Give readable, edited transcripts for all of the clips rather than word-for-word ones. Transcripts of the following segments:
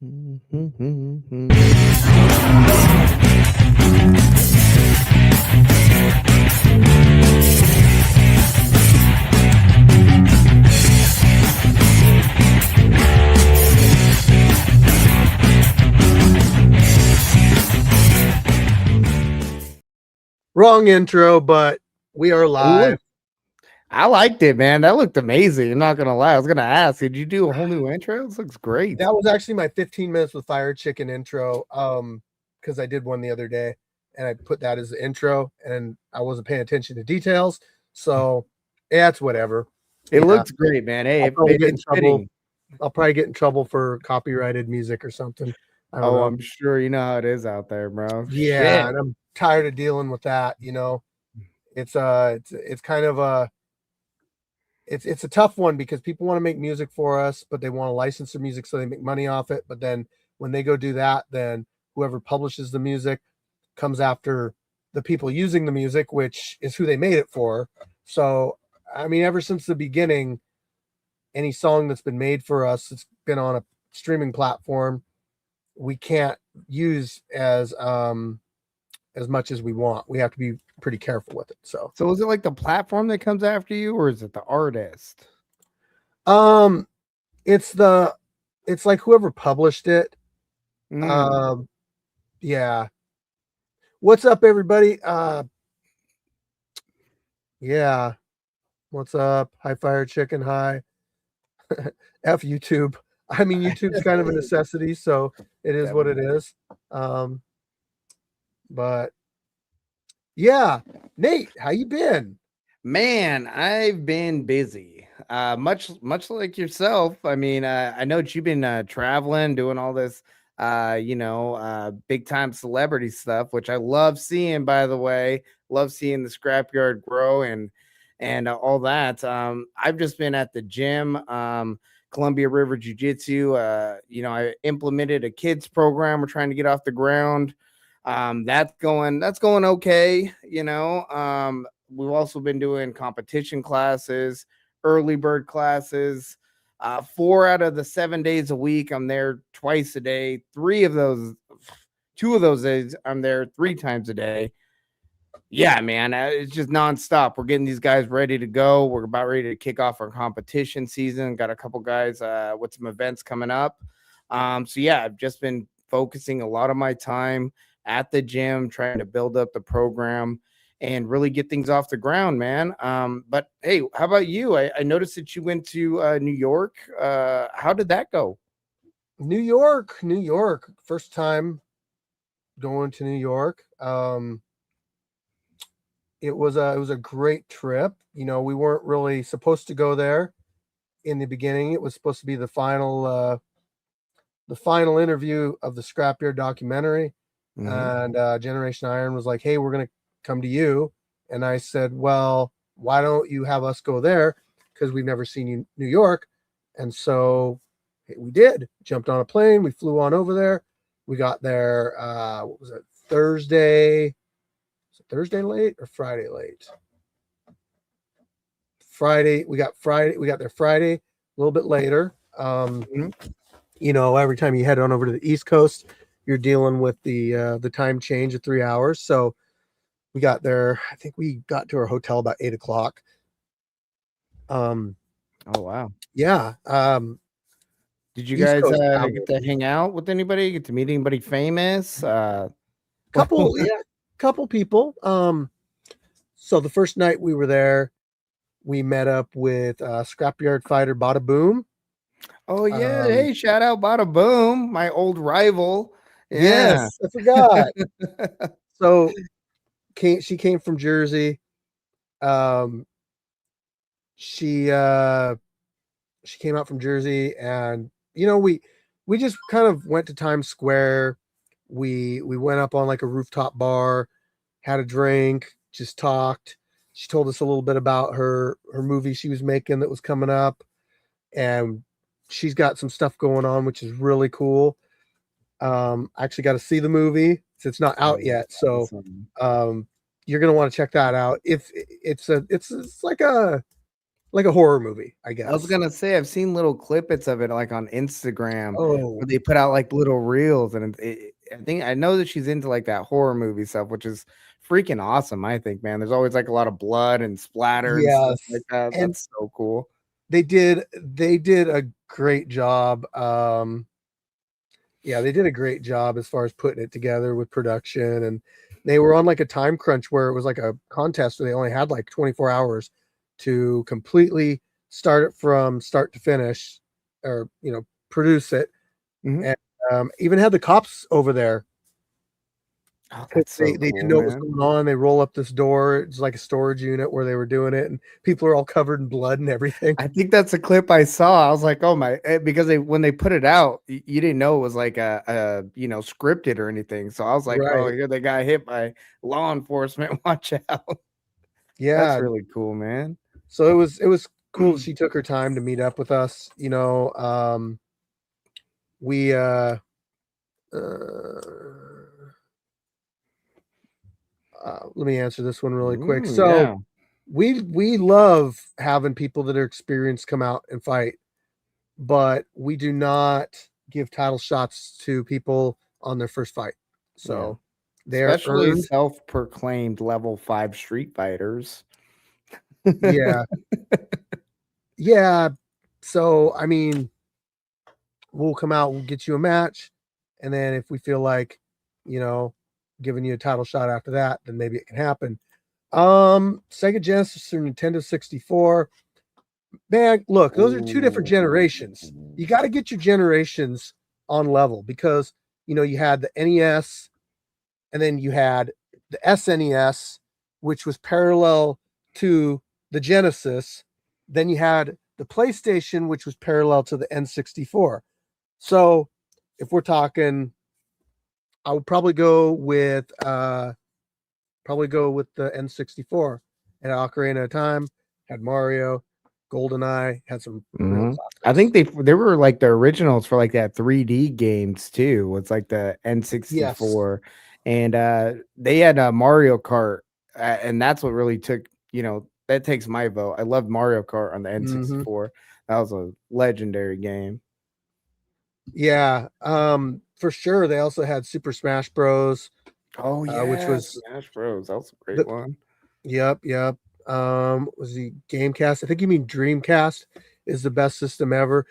Wrong intro, but we are live. I liked it, man. That looked amazing. I'm not gonna lie. I was gonna ask, did you do a whole new intro? This looks great. That was actually my 15 minutes with Fire Chicken intro. Because I did one the other day and I put that as the intro and I wasn't paying attention to details. So yeah, it's whatever. It looks great, man. Hey, it's fitting. I'll probably get in trouble for copyrighted music or something. I don't know. I'm sure you know how it is out there, bro. Yeah, and I'm tired of dealing with that. It's kind of it's a tough one because people want to make music for us, but they want to license their music so they make money off it. But then when they go do that, then whoever publishes the music comes after the people using the music, which is who they made it for. So, I mean, ever since the beginning, any song that's been made for us, it's been on a streaming platform, we can't use as much as we want. We have to be pretty careful with it. So is it like the platform that comes after you, or is it the artist? It's like whoever published it. Yeah. What's up, everybody? Yeah. What's up? Hi, Fire Chicken. Hi. F YouTube. I mean, YouTube's kind of a necessity, so it is what it is. But yeah, Nate, how you been? Man, I've been busy. Much like yourself. I mean, I know that you've been traveling, doing all this big time celebrity stuff, which I love seeing, by the way. Love seeing the scrapyard grow and all that. I've just been at the gym, Columbia River Jiu-Jitsu. I implemented a kids program. We're trying to get off the ground. That's going okay. We've also been doing competition classes, early bird classes. 4 out of the 7 days a week, I'm there twice a day. 2 of those days, I'm there 3 times a day. Yeah, man, it's just nonstop. We're getting these guys ready to go. We're about ready to kick off our competition season. Got a couple guys with some events coming up. So yeah, I've just been focusing a lot of my time at the gym, trying to build up the program and really get things off the ground, man. But hey, how about you? I noticed that you went to New York. How did that go? New York. First time going to New York. It was a great trip. We weren't really supposed to go there in the beginning. It was supposed to be the final interview of the Scrapyard documentary. And Generation Iron was like, hey, we're going to come to you. And I said, well, why don't you have us go there? Because we've never seen New York. And so we did. Jumped on a plane. We flew on over there. We got there, what was it, Thursday? Was it Thursday late or Friday late? Friday. We got there Friday, a little bit later. Every time you head on over to the East Coast, you're dealing with the time change of 3 hours. So we got there. I think we got to our hotel about 8 o'clock. Oh wow. Yeah. Did you guys get to hang out with anybody? Get to meet anybody famous? Couple people. So the first night we were there, we met up with Scrapyard fighter Bada Boom. Oh yeah. Hey, shout out Bada Boom, my old rival. Yeah. Yes, I forgot. So she came from Jersey. She came out from Jersey, and we just kind of went to Times Square. We went up on like a rooftop bar, had a drink, just talked. She told us a little bit about her movie she was making that was coming up, and she's got some stuff going on, which is really cool. I actually got to see the movie. It's not out yet, so you're gonna want to check that out. If it's like a like a horror movie, I I was guess. gonna say I've seen little clippets of it, like, on Instagram Oh, where they put out, like, little reels, and I think I know that she's into, like, that horror movie stuff, which is freaking awesome, I think, man. There's always, like, a lot of blood and splatter and stuff like yes. that. And That's so cool. they did a great job. Yeah, they did a great job as far as putting it together with production, and they were on like a time crunch where it was like a contest where they only had like 24 hours to completely start it from start to finish, or produce it, Mhm. and even had the cops over there Oh, because that's they so didn't cool, know what was man. going on. They roll up this door. It's like a storage unit where they were doing it, and people are all covered in blood and everything. I think that's a clip I saw. I was like, "Oh my," because they when they put it out, you didn't know it was like scripted or anything. So I was like, "Oh, Right. here they got hit by law enforcement. Watch out." That's Yeah. really cool, man. So it was cool that she took her time to meet up with us. We uh, let me answer this one really quick. So Yeah. we love having people that are experienced come out and fight, but we do not give title shots to people on their first fight. Yeah. So they're Especially earned. self-proclaimed level 5 street fighters. Yeah. Yeah. So I mean, we'll come out, we'll get you a match, and then if we feel like, you know, giving you a title shot after that, then maybe it can happen. Sega Genesis or Nintendo 64. Man, look, those are two different generations. Ooh. You got to get your generations on level because you had the NES, and then you had the SNES, which was parallel to the Genesis. Then you had the PlayStation, which was parallel to the N64. So if we're talking, I would probably go with the N64. And Ocarina of Time had Mario, GoldenEye had some real Mhm. I classics. think they were, like, the originals for, like, that 3D games too. It's like the Yes. N64, and, they had, Mario Kart, and that's what really took that takes my vote. I loved Mario Kart on the Hmm. N64. That was a legendary game. Yeah. For sure. They also had Super Smash Bros, Oh, which yeah, was Smash Bros. That was a great the one. yep, yep. Was the Gamecast? I think you mean Dreamcast is the best system ever.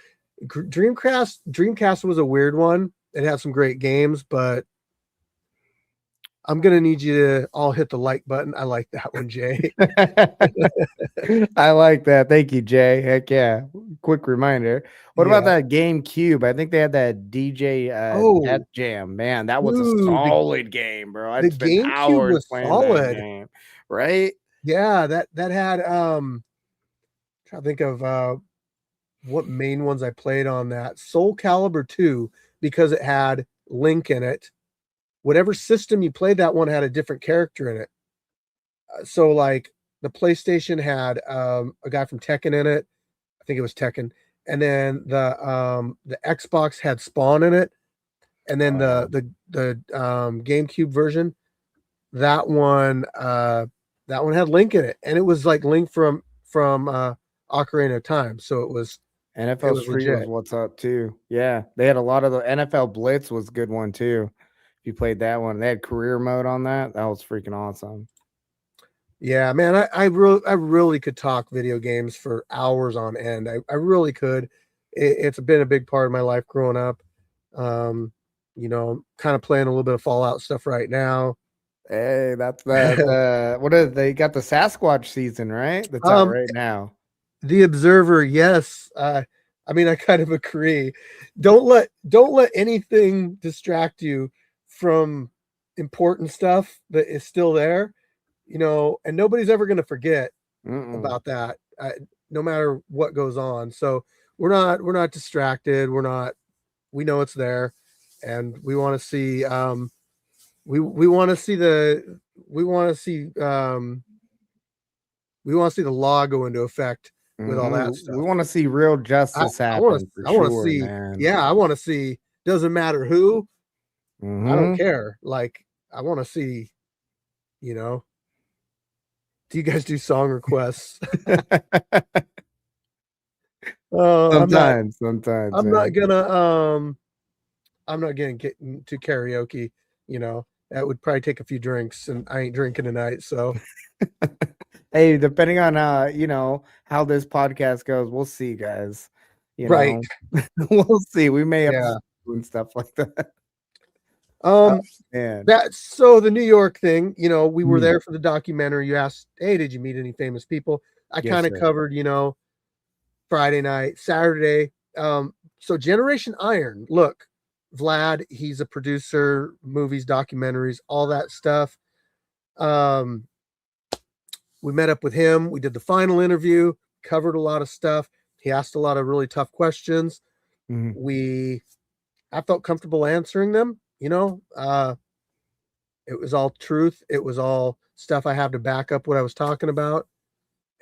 Dreamcast was a weird one. It had some great games, but I'm gonna need you to all hit the like button. I like that one, Jay. I like that. Thank you, Jay. Heck yeah. Quick reminder. What about Yeah. that GameCube? I think they had that DJ Death Oh, Jam. Man, that was a dude, the solid game, bro. the I'd spend GameCube hours was playing that solid. game. Right? Yeah, that had trying to think of what main ones I played on that. Soul Calibur 2, because it had Link in it. Whatever system you played, that one had a different character in it. So like the PlayStation had a guy from Tekken in it. I think it was Tekken. And then the Xbox had Spawn in it. And then Oh yeah. the GameCube version, that one that one had Link in it. And it was like Link from Ocarina of Time. So it NFL was Street was legit. what's up too. Yeah. They had a lot of the NFL Blitz was a good one too. If you played that one, they had career mode on that. That was freaking awesome. Yeah, man, I really could talk video games for hours on end. I really could. It's been a big part of my life growing up. Kind of playing a little bit of Fallout stuff right now. Hey, that's the what is they got the Sasquatch season, right? That's out um, right now. The Observer, yes. I mean, I kind of agree. Don't let anything distract you from important stuff that is still there. And nobody's ever going to forget Mm-mm. about that, no matter what goes on. So we're not distracted. We know it's there, and we want to see. We want to see the we want to see we want to see the law go into effect with all that Mhm. We stuff. wanna see real I justice I want happen to for I want to sure, see. man. Yeah, I want to see. Doesn't matter who. I don't Mhm. care. Like I want to see. You know. Do you guys do song requests? uh, I'm not Sometimes, I'm not man. gonna I'm not gonna get into karaoke, you know. That would probably take a few drinks and I ain't drinking tonight, so Hey, depending on how this podcast goes, we'll see, guys. You right. know, we'll see. We may have to Yeah. start doing stuff like that. Oh Um man. that's so the New York thing, you know, we were Mhm. there for the documentary. You asked, "Hey, did you meet any famous people?" I Yes, kind of sir. covered, Friday night, Saturday. So Generation Iron, look, Vlad, he's a producer, movies, documentaries, all that stuff. Um, we met up with him. We did the final interview, covered a lot of stuff. He asked a lot of really tough questions. Mhm. We, I felt comfortable answering them. It was all truth. It was all stuff I have to back up what I was talking about.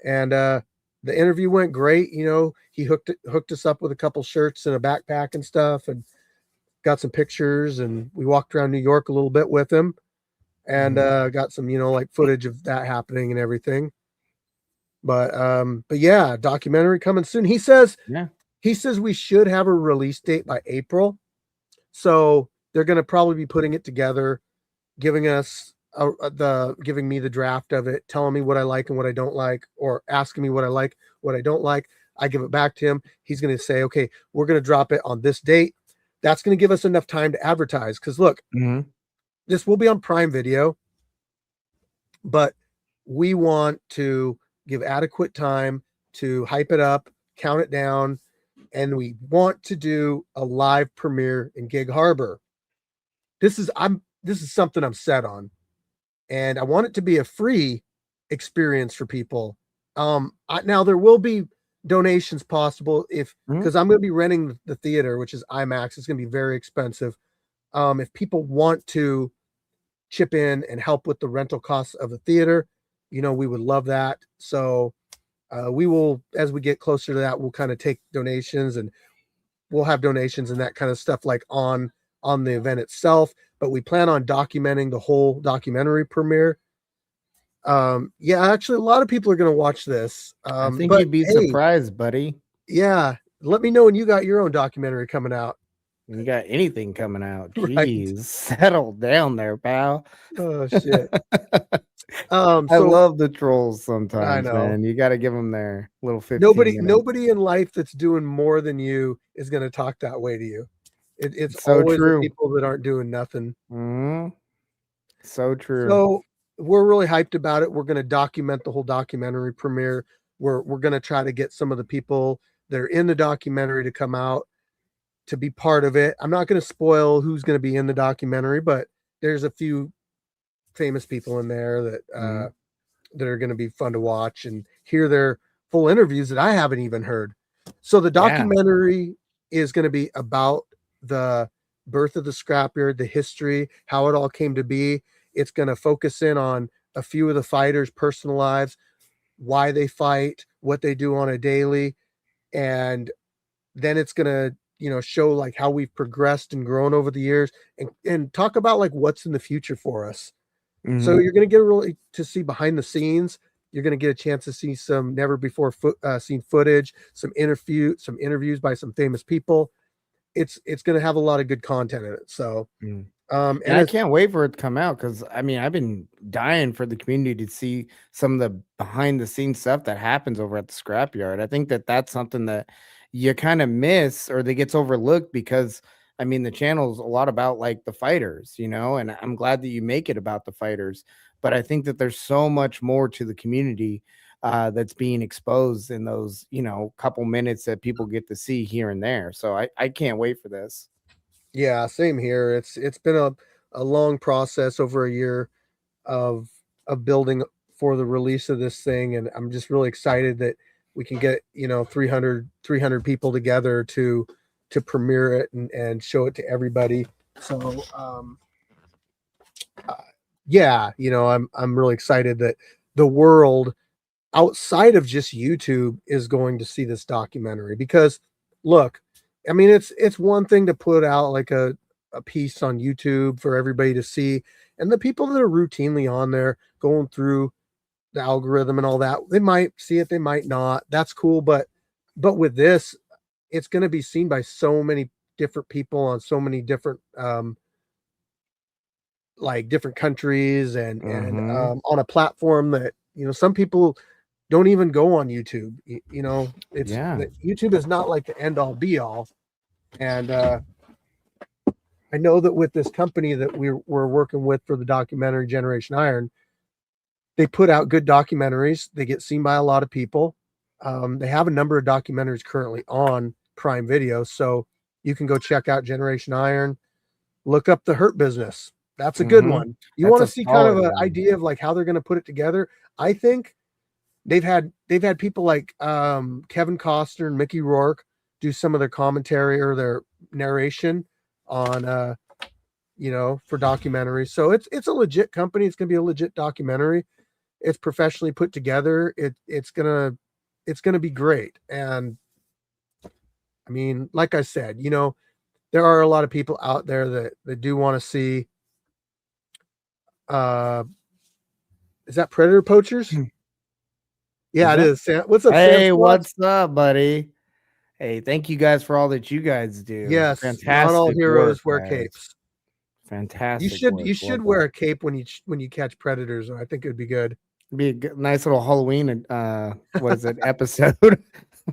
And the interview went great. He hooked us up with a couple shirts and a backpack and stuff, and got some pictures. And we walked around New York a little bit with him, and Mhm. got some like footage of that happening and everything. But yeah, documentary coming soon. Yeah. He says we should have a release date by April. So they're going to probably be putting it together, giving us giving me the draft of it, telling me what I like and what I don't like, or asking me what I like, what I don't like. I give it back to him. He's going to say, okay, we're going to drop it on this date. That's going to give us enough time to advertise. Because look, Mhm. this will be on Prime Video, but we want to give adequate time to hype it up, count it down, and we want to do a live premiere in Gig Harbor. This is something I'm set on, and I want it to be a free experience for people. Now there will be donations possible if Mhm. because I'm going to be renting the theater, which is IMAX. It's going to be very expensive. If people want to chip in and help with the rental costs of the theater, we would love that. So we will, as we get closer to that, we'll kind of take donations, and we'll have donations and that kind of stuff like on the event itself. But we plan on documenting the whole documentary premiere. Yeah, actually, a lot of people are going to watch this. I think But you'd be hey, surprised, buddy. yeah, let me know when you got your own documentary coming out. You got anything coming out? Right. Jeez, settle down there, pal. Oh shit. I So love the trolls I sometimes, know man. You got to give them their little 15 nobody minutes. nobody in life that's doing more than you is going to talk that way to you. It's It's so always the true. people that aren't doing nothing. Mhm. So true. So we're really hyped about it. We're going to document the whole documentary premiere. We're going to try to get some of the people that are in the documentary to come out to be part of it. I'm not going to spoil who's going to be in the documentary, but there's a few famous people in there Mhm. that are going to be fun to watch and hear their full interviews that I haven't even heard. So the Yeah. documentary is going to be about the birth of the scrapyard, the history, how it all came to be. It's going to focus in on a few of the fighters' personal lives, why they fight, what they do on a daily, and then it's going to show like how we've progressed and grown over the years, and talk about like what's in the future for us. So Mhm. you're going to get really to see behind the scenes. You're going to get a chance to see some never before seen footage, some interviews by some famous people. It's going to have a lot of good content in it. So Mm. And and I as can't wait for it to come out because I mean, I've been dying for the community to see some of the behind the scenes stuff that happens over at the scrapyard. I think that that's something that you kind of miss or that gets overlooked because I mean, the channel's a lot about like the fighters, and I'm glad that you make it about the fighters. But I think that there's so much more to the community that's being exposed in those, couple minutes that people get to see here and there. So I can't wait for this. Yeah, same here. It's been a long process, over a year of building for the release of this thing, and I'm just really excited that we can get 300 people together to premiere it and show it to everybody. So uh, yeah, I'm really excited that the world outside of just YouTube is going to see this documentary. Because look, I mean, it's one thing to put out like a piece on YouTube for everybody to see, and the people that are routinely on there going through the algorithm and all that, they might see it, they might not. That's cool, but but with this, it's going to be seen by so many different people on so many different like different countries and Mm-hmm. on a platform that, you know, some people don't even go on YouTube. You know, it's Yeah. YouTube is not like the end all be all. And I know that with this company that we're working with for the documentary Generation Iron, they put out good documentaries. They get seen by a lot of people. They have a number of documentaries currently on Prime Video, so you can go check out Generation Iron. Look up the Hurt Business. That's a good Mm-hmm. one. You That's want a to see kind of solid an one. idea of like how they're going to put it together. I think they've had people like Kevin Costner and Mickey Rourke do some of their commentary or their narration on you know, for documentaries. So it's a legit company. It's going to be a legit documentary. It's professionally put together. It's gonna be great. And I mean, like I said, you know, there are a lot of people out there that do want to see. Uh, is that Predator Poachers? Is Yeah, it that? is. What's up, Sam Hey, Squatch? what's up, buddy? Hey, thank you guys for all that you guys do. Yes, not all Fantastic work, heroes wear guys. capes. You Fantastic should work. you Love should wear that. a cape when you catch predators. I think it'd be good, Be a nice little Halloween. What is it? Episode.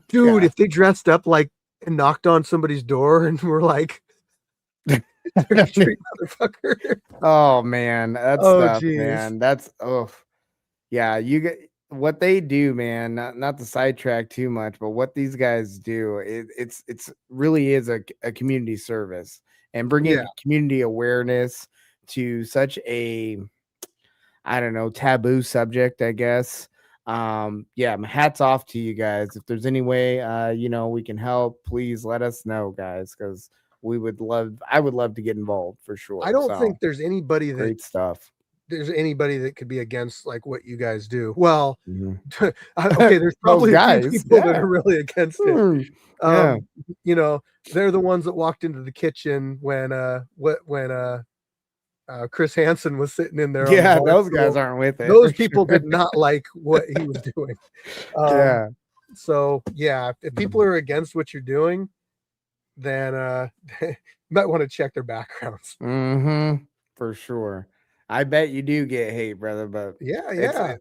dude. Yeah. If they dressed up like and knocked on somebody's door and were like trick or treat, motherfucker. Oh man, that Oh, stuff, geez. man. That's oh yeah. You get what they do, man. Not to sidetrack too much, but what these guys do, it's really is a community service and Yeah. bringing community awareness to such a I don't know, taboo subject, I guess. Yeah, my hats off to you guys. If there's any way you know, we can help, please let us know, guys, because I would love to get involved for I sure. don't So think great stuff. there's anybody that could be against like what you guys do. Well, Mhm. okay, there's Those probably a few guys, people that yeah. are really against it. Hmm, yeah. Um, you know, they're the ones that walked into the kitchen when Chris Hansen was sitting in there on the Yeah, bar those guys stool. aren't with it Those for people did sure. not like what he was doing. Um, Yeah. so yeah, if people are against what you're doing, then you might want to check their backgrounds. Mm-hmm. For sure. I bet you do get hate, brother, but Yeah, it's yeah.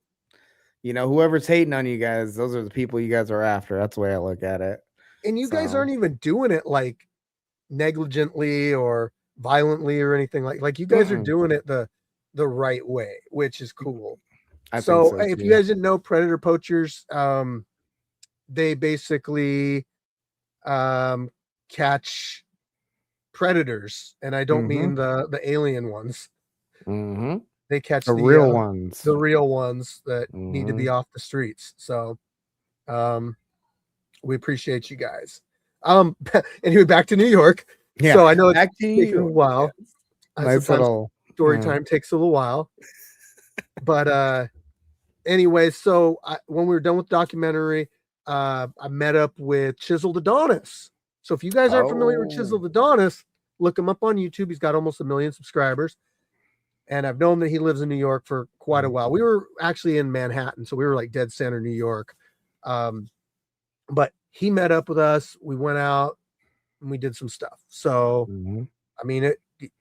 you know, whoever's hating on you guys, those are the people you guys are after. That's the way I look at it. And you guys So, aren't even doing it like negligently or violently or anything like you guys are mm-mm, doing it the right way, which is cool. I think So so hey, if you too. guys didn't know, predator poachers, they basically um catch predators, and I don't Mm-hmm. mean the alien ones. Mm-hmm. They catch The the real ones. the real ones that need to Mm-hmm. be off the streets. So um we appreciate you guys. Anyway, back to New York. Yeah. So I know it's Back to New taking a York. Yeah. while. Nice Sometimes little story yeah. time takes a little while, but anyway, so when we were done with the documentary, I met up with Chiseled Adonis. So if you guys aren't familiar with Oh. Chiseled Adonis, look him up on YouTube. He's got almost 1 million subscribers, and I've known that he lives in New York for quite a while. We were actually in Manhattan, so we were like dead center New York. Um, but he met up with us. We went out and we did some stuff. So Mhm. I mean,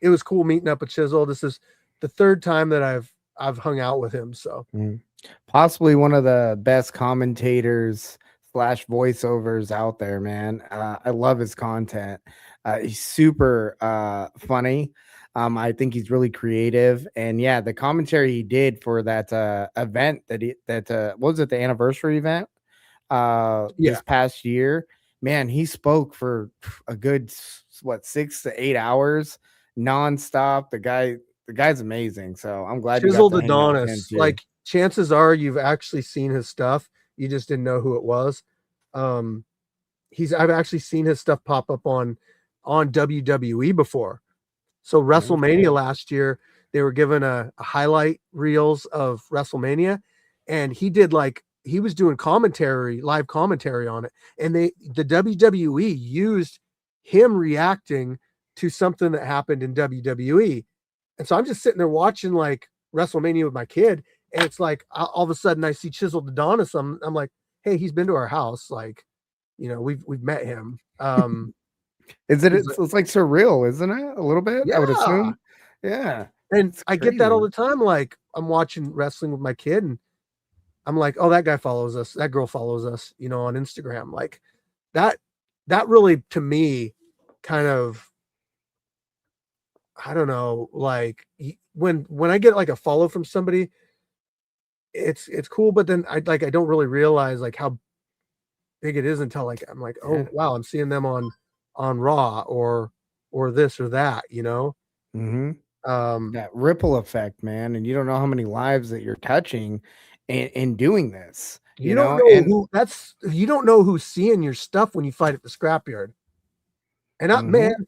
it was cool meeting up with Chisel. This is the third time that I've hung out with him. So Mhm. Possibly one of the best commentators slash voiceovers out there, man. I love his content. He's super funny. I think he's really creative, and yeah, the commentary he did for that event what was it, the anniversary event yeah, this past year, man, he spoke for a good what 6 to 8 hours nonstop. The guy's amazing. So I'm glad you got Chiseled to hang out with him Adonis. too. Like chances are you've actually seen his stuff. You just didn't know who it was. Um, I've actually seen his stuff pop up on WWE before. So No shit. WrestleMania last year, they were given a highlight reels of WrestleMania, and he was doing commentary, live commentary on it, and the WWE used him reacting to something that happened in WWE, and so I'm just sitting there watching like WrestleMania with my kid, and it's like all of a sudden I see Chiseled Adonis. I'm like, hey, he's been to our house, like we've met him. Is it? He's It's like surreal, isn't it? A little bit, I would yeah, assume. Yeah, and it's I get that all crazy. the time. Like I'm watching wrestling with my kid, and I'm like, oh, that guy follows us, that girl follows us, on Instagram. Like that that really to me kind of, I don't know, like when I get like a follow from somebody, it's cool, but then I don't really realize like how big it is until like I'm like, Yeah. oh wow, I'm seeing them on Raw or this or that. Mm-hmm. Um, That ripple effect, man, and you don't know how many lives that you're touching in doing this. you don't know And you don't know who's seeing your stuff when you fight at the scrapyard. And man, mm-hmm.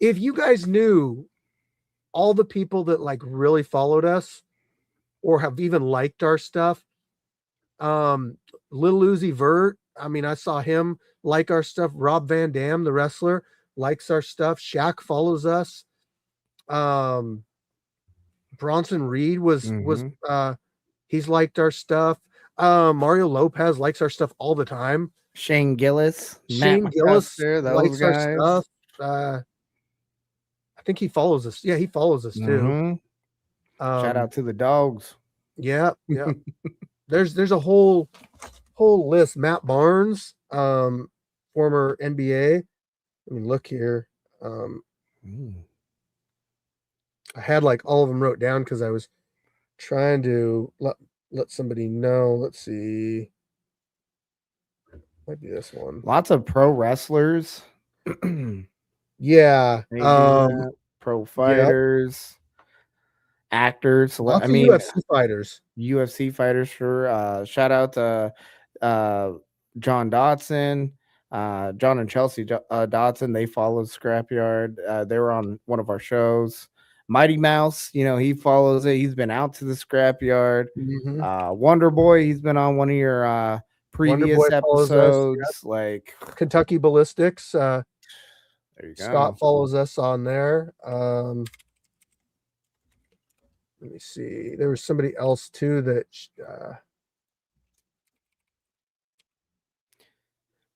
if you guys knew all the people that like really followed us or have even liked our stuff, Lil Uzi Vert, I mean, I saw him like our stuff. Rob Van Dam, the wrestler, likes our stuff. Shaq follows us. Um, Bronson Reed was Mm-hmm. he's liked our stuff. Mario Lopez likes our stuff all the time. Shane Gillis, Matt Shane Gillis McCusker, those likes our guys. stuff. I think he follows us. Yeah, he follows us too. Mm-hmm. Shout Um, out to the dogs. yeah, yeah. There's a whole list. Matt Barnes, former NBA. Let me look here. Um, Mm. I had like all of them wrote down because I was trying to let somebody know. Let's see. Might be this one. Lots of pro wrestlers. They Yeah. do that. Pro Yep. fighters, actors. I Lots of mean, UFC fighters. UFC fighters for shout out to uh John Dotson, John and Chelsea Dotson. They followed Scrapyard. They were on one of our shows. Mighty Mouse, he follows it. He's been out to the Scrapyard. Hmm. Wonder Boy, he's been on one of your Wonder Boy previous follows us. Yep. episodes. Like, Kentucky Ballistics. there you Scott go. follows us on there. Let me see. There was somebody else too that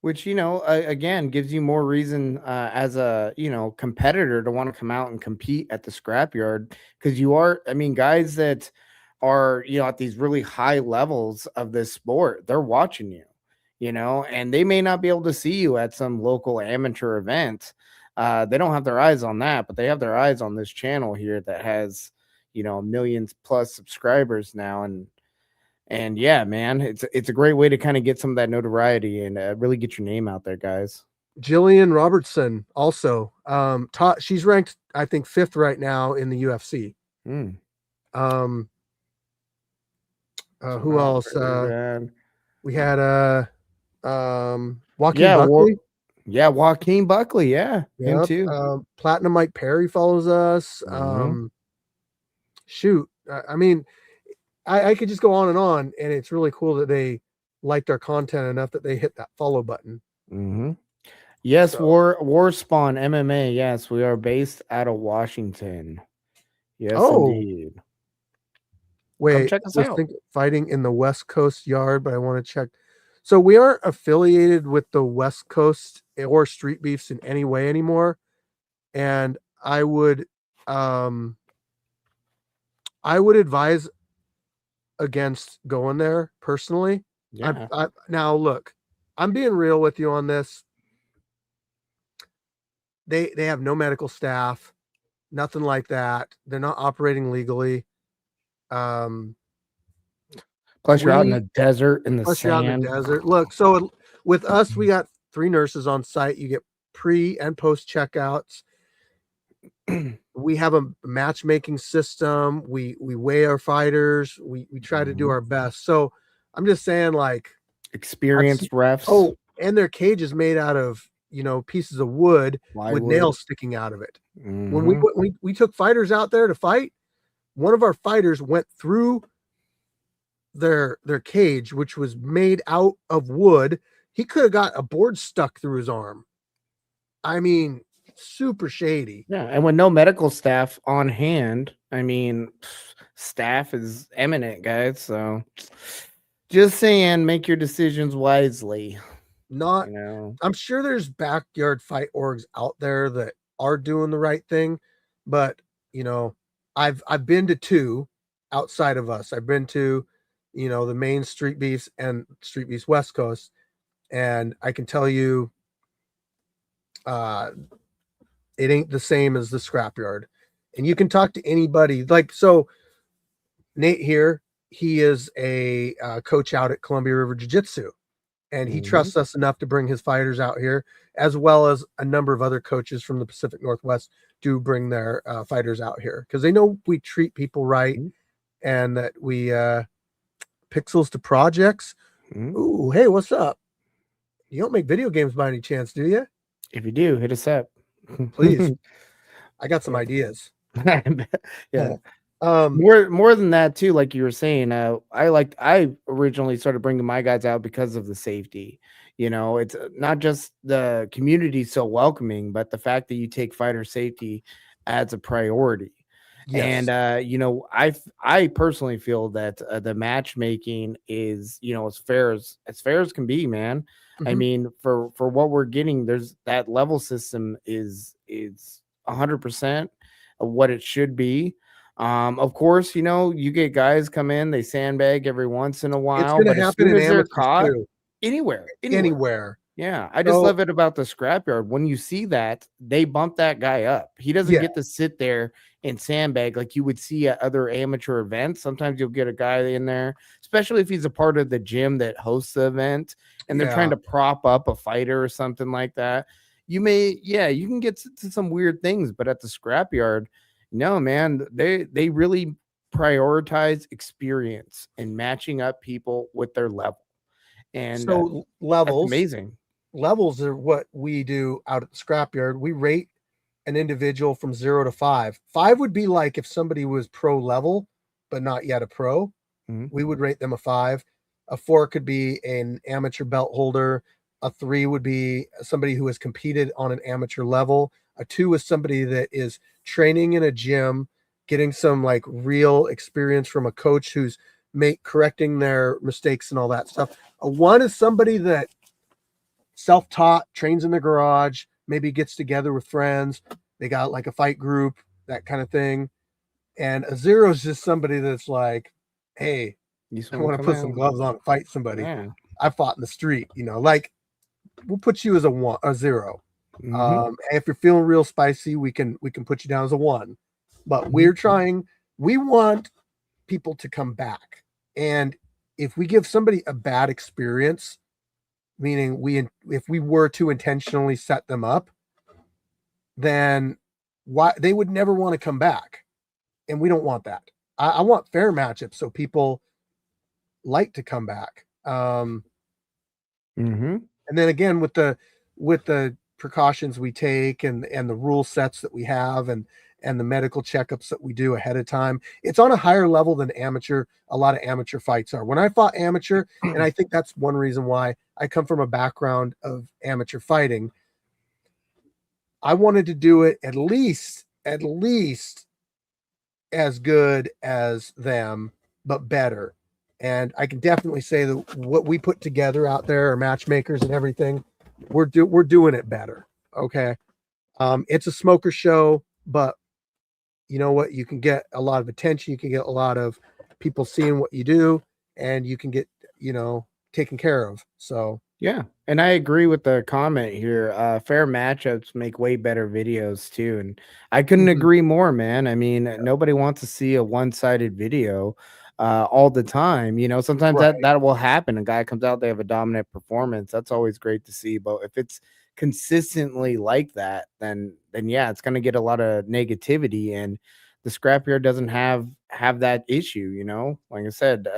Which, again, gives you more reason as a, competitor to want to come out and compete at the scrapyard, because I mean, guys that are, at these really high levels of this sport, they're watching you, and they may not be able to see you at some local amateur event. They don't have their eyes on that, but they have their eyes on this channel here that has, millions plus subscribers now. And yeah, man, it's a great way to kind of get some of that notoriety and really get your name out there, guys. Jillian Robertson also she's ranked I think 5th right now in the UFC. Mm. Um, So who not else? very bad. We had Joaquin Yeah, Buckley. yeah, Joaquin Buckley, yeah, him Yep. too. Platinum Mike Perry follows us. Mm-hmm. Shoot, I mean, I could just go on, and it's really cool that they liked our content enough that they hit that follow button. Mm-hmm. Yes, So, War Spawn MMA. Yes, we are based out of Washington. Yes, oh indeed. Come wait, check I us was out. thinking fighting in the West Coast yard, but I want to check. So we aren't affiliated with the West Coast or Street Beefs in any way anymore, and um, I would advise against going there personally. Yeah. Now look, I'm being real with you on this. They have no medical staff, nothing like that. They're not operating legally. Um, Plus, you're out in we the desert in the Plus you're out in the sand. desert. Look, so with us, we got 3 nurses on site. You get pre and post checkouts. We have a matchmaking system. We weigh our fighters. We try to do Mhm. our best. So I'm just saying, like, I've seen, Experienced refs, oh, and their cage is made out of pieces of wood with plywood. nails sticking out of it. When Mm-hmm. we took fighters out there to fight, one of our fighters went through their cage, which was made out of wood. He could have got a board stuck through his arm. I mean, super shady. Yeah, and with no medical staff on hand, I mean, staff is eminent, guys. So, just saying, make your decisions wisely. Not, you know. I'm sure there's backyard fight orgs out there that are doing the right thing, but you know, I've been to two outside of us. I've been to, the main Street Beefs and Street Beefs West Coast, and I can tell you, uh, it ain't the same as the scrapyard. And you can talk to anybody. Like, so Nate here, he is a coach out at Columbia River Jiu Jitsu, and he Mhm. trusts us enough to bring his fighters out here, as well as a number of other coaches from the Pacific Northwest do bring their fighters out here because they know we treat people right Mhm. and that we pixels to projects. Mhm. Ooh, hey, what's up? You don't make video games by any chance, do you? If you do, hit us up. Please, I got some Yeah. ideas. Yeah. um, More than that too, like you were saying, I originally started bringing my guys out because of the safety. It's not just the community so welcoming, but the fact that you take fighter safety as a priority. And yes. I personally feel that the matchmaking is as fair as can be, man. I Mhm. mean, for what we're getting, there's that level system is 100% of what it should be. Of course, you get guys come in, they sandbag every once in a It's while, going to but as happen soon in as they're amateurs caught, too, anywhere. anywhere. Yeah, I just So, love it about the scrapyard. When you see that, they bump that guy up. He doesn't yeah, get to sit there and sandbag like you would see at other amateur events. Sometimes you'll get a guy in there, especially if he's a part of the gym that hosts the event and they're trying yeah. to prop up a fighter or something like that. You can get to some weird things, but at the scrapyard, no, man, they really prioritize experience and matching up people with their level. And So that's levels, amazing. levels are what we do out at the scrapyard. We rate an individual from 0 to 5. 5 would be like if somebody was pro level, but not yet a pro. Mhm. We would rate them a 5. A 4 could be an amateur belt holder. A 3 would be somebody who has competed on an amateur level. A 2 is somebody that is training in a gym, getting some like real experience from a coach who's correcting their mistakes and all that stuff. A 1 is somebody that self-taught, trains in the garage, maybe gets together with friends. They got like a fight group, that kind of thing. And a 0 is just somebody that's like, hey, You just I wanna want to come put some out. gloves on and fight somebody. Yeah. I fought in the street, like we'll put you as a 1, a 0. Mhm. If you're feeling real spicy, we can put you down as a 1. But Mhm. we want people to come back. And if we give somebody a bad experience, meaning if we were to intentionally set them up, then why they would never want to come back. And we don't want that. I want fair matchups so people like to come back. Mhm. And then again with the precautions we take and the rule sets that we have and the medical checkups that we do ahead of time, it's on a higher level than amateur. A lot of amateur fights are. When I fought amateur, and I think that's one reason why I come from a background of amateur fighting, I wanted to do it at least as good as them, but better. And I can definitely say that what we put together out there, our matchmakers and everything, we're doing it better. Okay. It's a smoker show, but you know what? You can get a lot of attention. You can get a lot of people seeing what you do, and you can get, taken care of. So, Yeah, and I agree with the comment here. Fair matchups make way better videos too, and I couldn't mhm, agree more, man. I mean, nobody wants to see a one-sided video all the time. Sometimes that right. that will happen. A guy comes out, they have a dominant performance. That's always great to see. But if it's consistently like that, then yeah, it's going to get a lot of negativity, and the scrapyard doesn't have that issue. Like I said,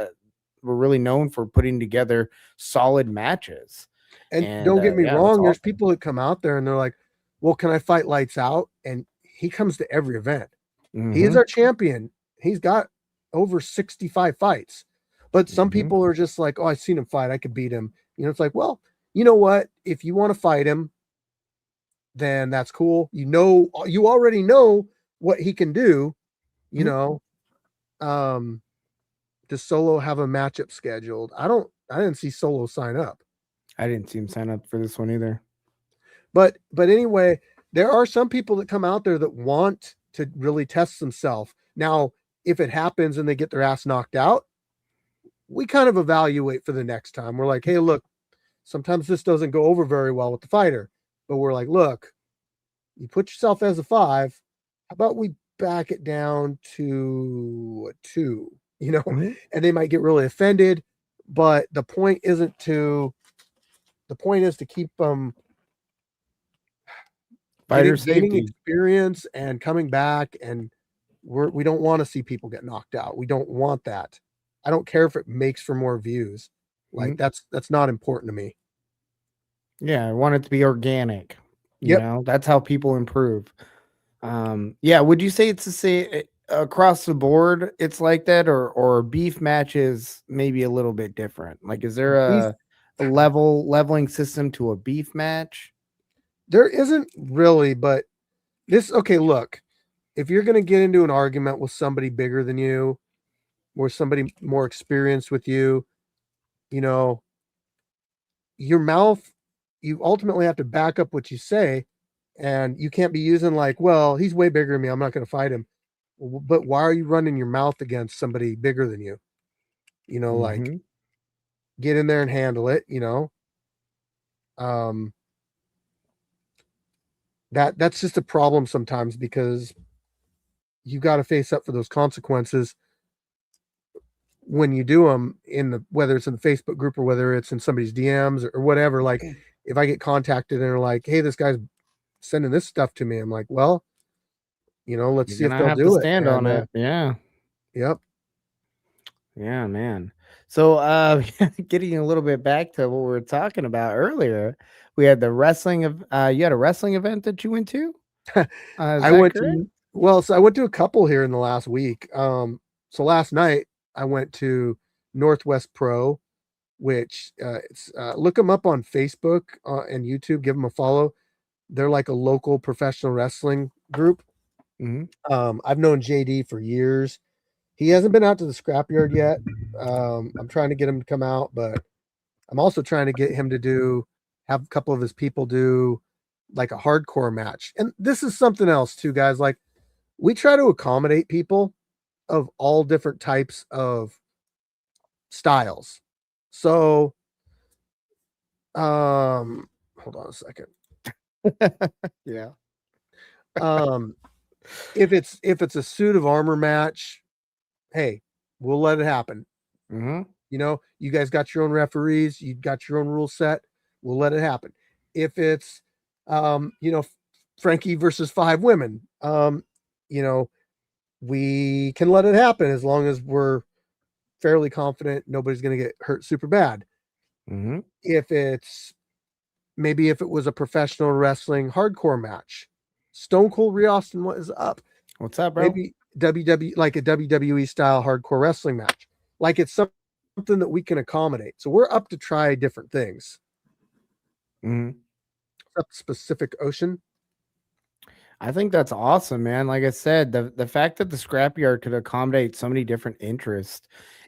we're really known for putting together solid matches. And And don't get me yeah, that's wrong, there's awesome. people that come out there and they're like, well, can I fight lights out? And he comes to every event. He is Hmm. our champion. He's got over 65 fights. But some Hmm. people are just like, oh, I've seen him fight. I could beat him. It's like, well, you know what? If you want to fight him, then that's cool. You already know what he can do, you Hmm. know. Does Solo have a matchup scheduled? I didn't see Solo sign up. I didn't see him sign up for this one either. But anyway, there are some people that come out there that want to really test themselves. Now, if it happens and they get their ass knocked out, we kind of evaluate for the next time. We're like, hey, look, sometimes this doesn't go over very well with the fighter, but we're like, look, you put yourself as a 5. How about we back it down to a 2? Mhm. And they might get really offended, but the point is to keep them Fighter gaining safety. experience and coming back. And we don't want to see people get knocked out. We don't want that. I don't care if it makes for more views. Like Mhm. that's not important to me. Yeah, I want it to be organic. Yep. That's how people improve. Yeah, would you say it's the same across the board? It's like that, or beef matches maybe a little bit different. Like, is there Beef, a leveling system to a beef match? there isn't really, but okay, look, if you're going to get into an argument with somebody bigger than you or somebody more experienced with you, you know, your mouth, you ultimately have to back up what you say. And you can't be using like, well, he's way bigger than me, I'm not going to fight him. But why are you running your mouth against somebody bigger than you? Like, Hmm. get in there and handle it. Um, that's just a problem sometimes because you got to face up for those consequences when you do them whether it's in the Facebook group or whether it's in somebody's DMs or whatever. Like, if I get contacted and they're like, hey, this guy's sending this stuff to me, I'm like, well, let's You're see if gonna they'll have to do it. stand And on it. Yeah. yep. Yeah, man. So, getting a little bit back to what we were talking about earlier, we had the wrestling of you had a wrestling event that you went to? Is I that went correct? to so I went to a couple here in the last week. So last night I went to Northwest Pro, which it's look them up on Facebook and YouTube. Give them a follow. They're like a local professional wrestling group. Mhm. I've known JD for years. He hasn't been out to the scrapyard yet. I'm trying to get him to come out, but I'm also trying to get him to have a couple of his people do like a hardcore match. And this is something else too, guys. Like, we try to accommodate people of all different types of styles. So, hold on a second. Yeah. Um, if it's a suit of armor match, hey, we'll let it happen. Mhm. You guys got your own referees, you got your own rule set. We'll let it happen. If it's, um, you know, Frankie versus 5 women, you know, we can let it happen as long as we're fairly confident nobody's going to get hurt super bad. Mhm. If it's maybe if it was a professional wrestling hardcore match, Stone Cold Ray Austin was up. What's up, bro? Maybe like a WWE style hardcore wrestling match. Like, it's something that we can accommodate. So we're up to try different things. Mhm. Up specific ocean. I think that's awesome, man. Like I said, the fact that the scrapyard could accommodate so many different interests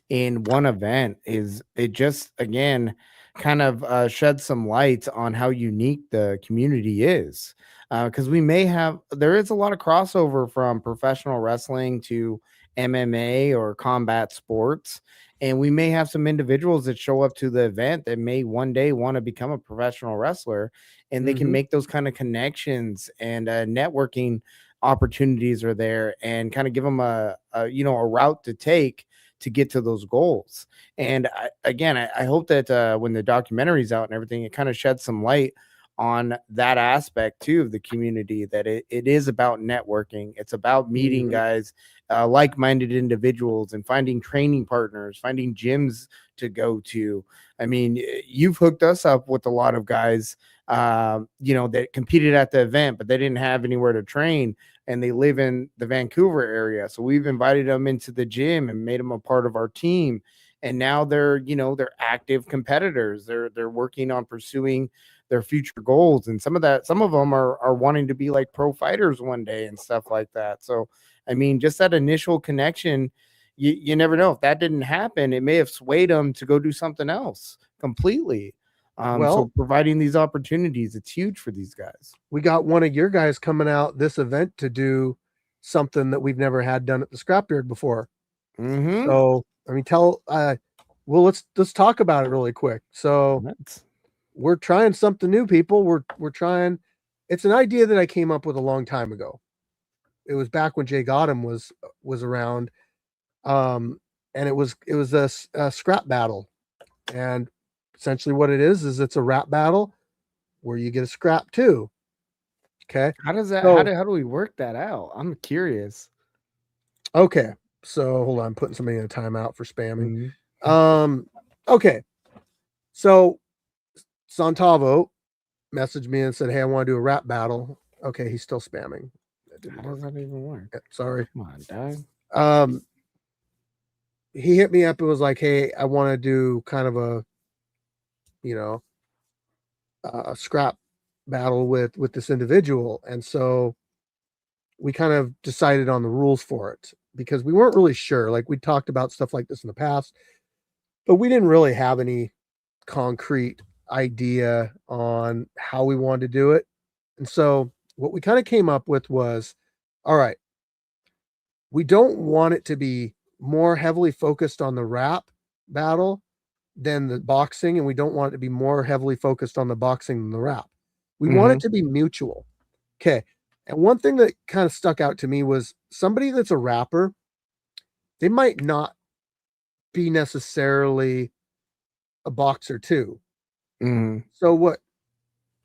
in one event is it just again kind of sheds some light on how unique the community is. Because there is a lot of crossover from professional wrestling to MMA or combat sports. And we may have some individuals that show up to the event that may one day want to become a professional wrestler, and they can Mm-hmm. make those kind of connections, and networking opportunities are there, and kind of give them a route to take to get to those goals. And I hope that when the documentary's out and everything, it kind of sheds some light on that aspect too of the community, that it is about networking. It's about meeting Mm-hmm. guys, like-minded individuals, and finding training partners, finding gyms to go to. I mean, you've hooked us up with a lot of guys, that competed at the event, but they didn't have anywhere to train, and they live in the Vancouver area. So we've invited them into the gym and made them a part of our team. And now they're active competitors. They're working on pursuing their future goals. And some of them are wanting to be like pro fighters one day and stuff like that. So, I mean, just that initial connection, you never know. If that didn't happen, it may have swayed them to go do something else completely. Well, So providing these opportunities, it's huge for these guys. we got one of your guys coming out this event to do something that we've never had done at the scrapyard before. Mm-hmm. So, I mean, well, let's talk about it really quick. So, we're trying something new, people. We're trying. It's an idea that I came up with a long time ago. It was back when Jay Gotham was around, and it was a scrap battle, and essentially what it is it's a rap battle where you get a scrap too. Okay, How does that? so How do we work that out? I'm curious. okay, so hold on, I'm putting somebody in a timeout for spamming. Mm-hmm. Okay, so Santavo messaged me and said, "Hey, I want to do a rap battle." Okay, he's still spamming. How does that even work? Yeah, sorry. Come on, dog. He hit me up and was like, "Hey, I want to do kind of a, you know, a scrap battle with this individual," and so we kind of decided on the rules for it because we weren't really sure. Like we talked about stuff like this in the past, but we didn't really have any concrete idea on how we wanted to do it. And so what we kind of came up with was, all right, we don't want it to be more heavily focused on the rap battle than the boxing, and we don't want it to be more heavily focused on the boxing than the rap. We want it to be mutual. Okay. And one thing that kind of stuck out to me was somebody that's a rapper, they might not be necessarily a boxer too. Mm-hmm. So what,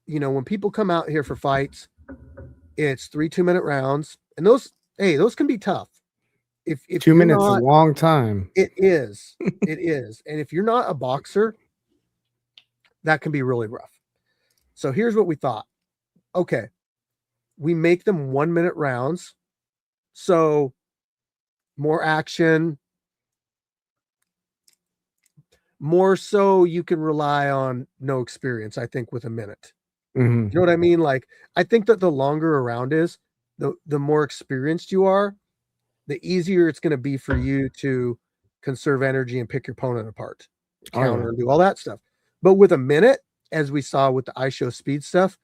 when people come out here for fights, it's 3 2-minute rounds, and those can be tough. If 2 you're minutes is a not, long time. it is, and if you're not a boxer, that can be really rough. So here's what we thought. Okay, we make them 1-minute rounds, so more action, more so you can rely on no experience, I think, with a minute. Mm-hmm. You know what I mean? Like, I think that the longer a round is, the more experienced you are, the easier it's going to be for you to conserve energy and pick your opponent apart, counter, and do all that stuff. But with a minute, as we saw with the iShow speed stuff,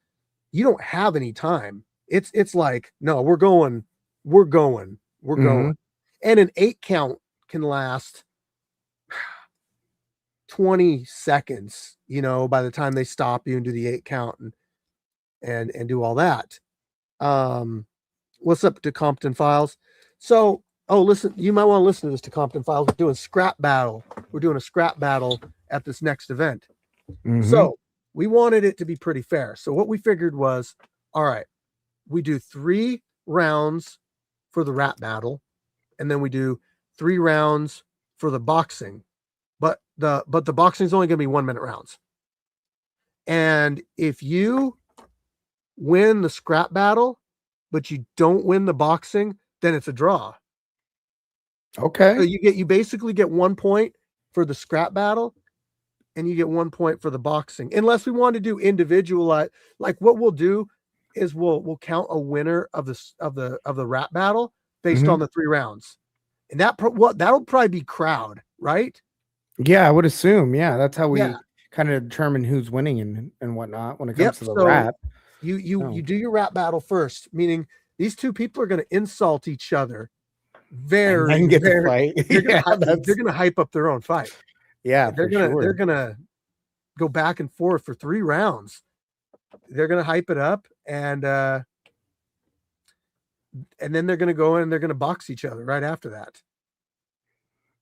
you don't have any time. It's like, no, we're going. And an 8 count can last 20 seconds, by the time they stop you and do the 8 count and do all that. What's up to Compton Files? So, listen, you might want to listen to this to Compton Files. We're doing a scrap battle at this next event. So we wanted it to be pretty fair. So what we figured was, all right, we do 3 rounds for the rap battle, and then we do 3 rounds for the boxing. But the boxing is only going to be 1-minute rounds. And if you win the scrap battle, but you don't win the boxing, then it's a draw. Okay. So you basically get 1 point for the scrap battle, and you get 1 point for the boxing. Unless we want to do individual, like what we'll do is we'll count a winner of the rap battle based on the 3 rounds, and that'll probably be crowd, right? Yeah, I would assume. Yeah, that's how we Yeah. kind of determine who's winning and whatnot when it comes Yep. to the So rap. you do your rap battle first, meaning these 2 people are going to insult each other. And then get the fight. They're gonna hype up their own fight. Yeah, They're gonna go back and forth for 3 rounds. They're gonna hype it up, and then they're gonna go in and they're gonna box each other right after that.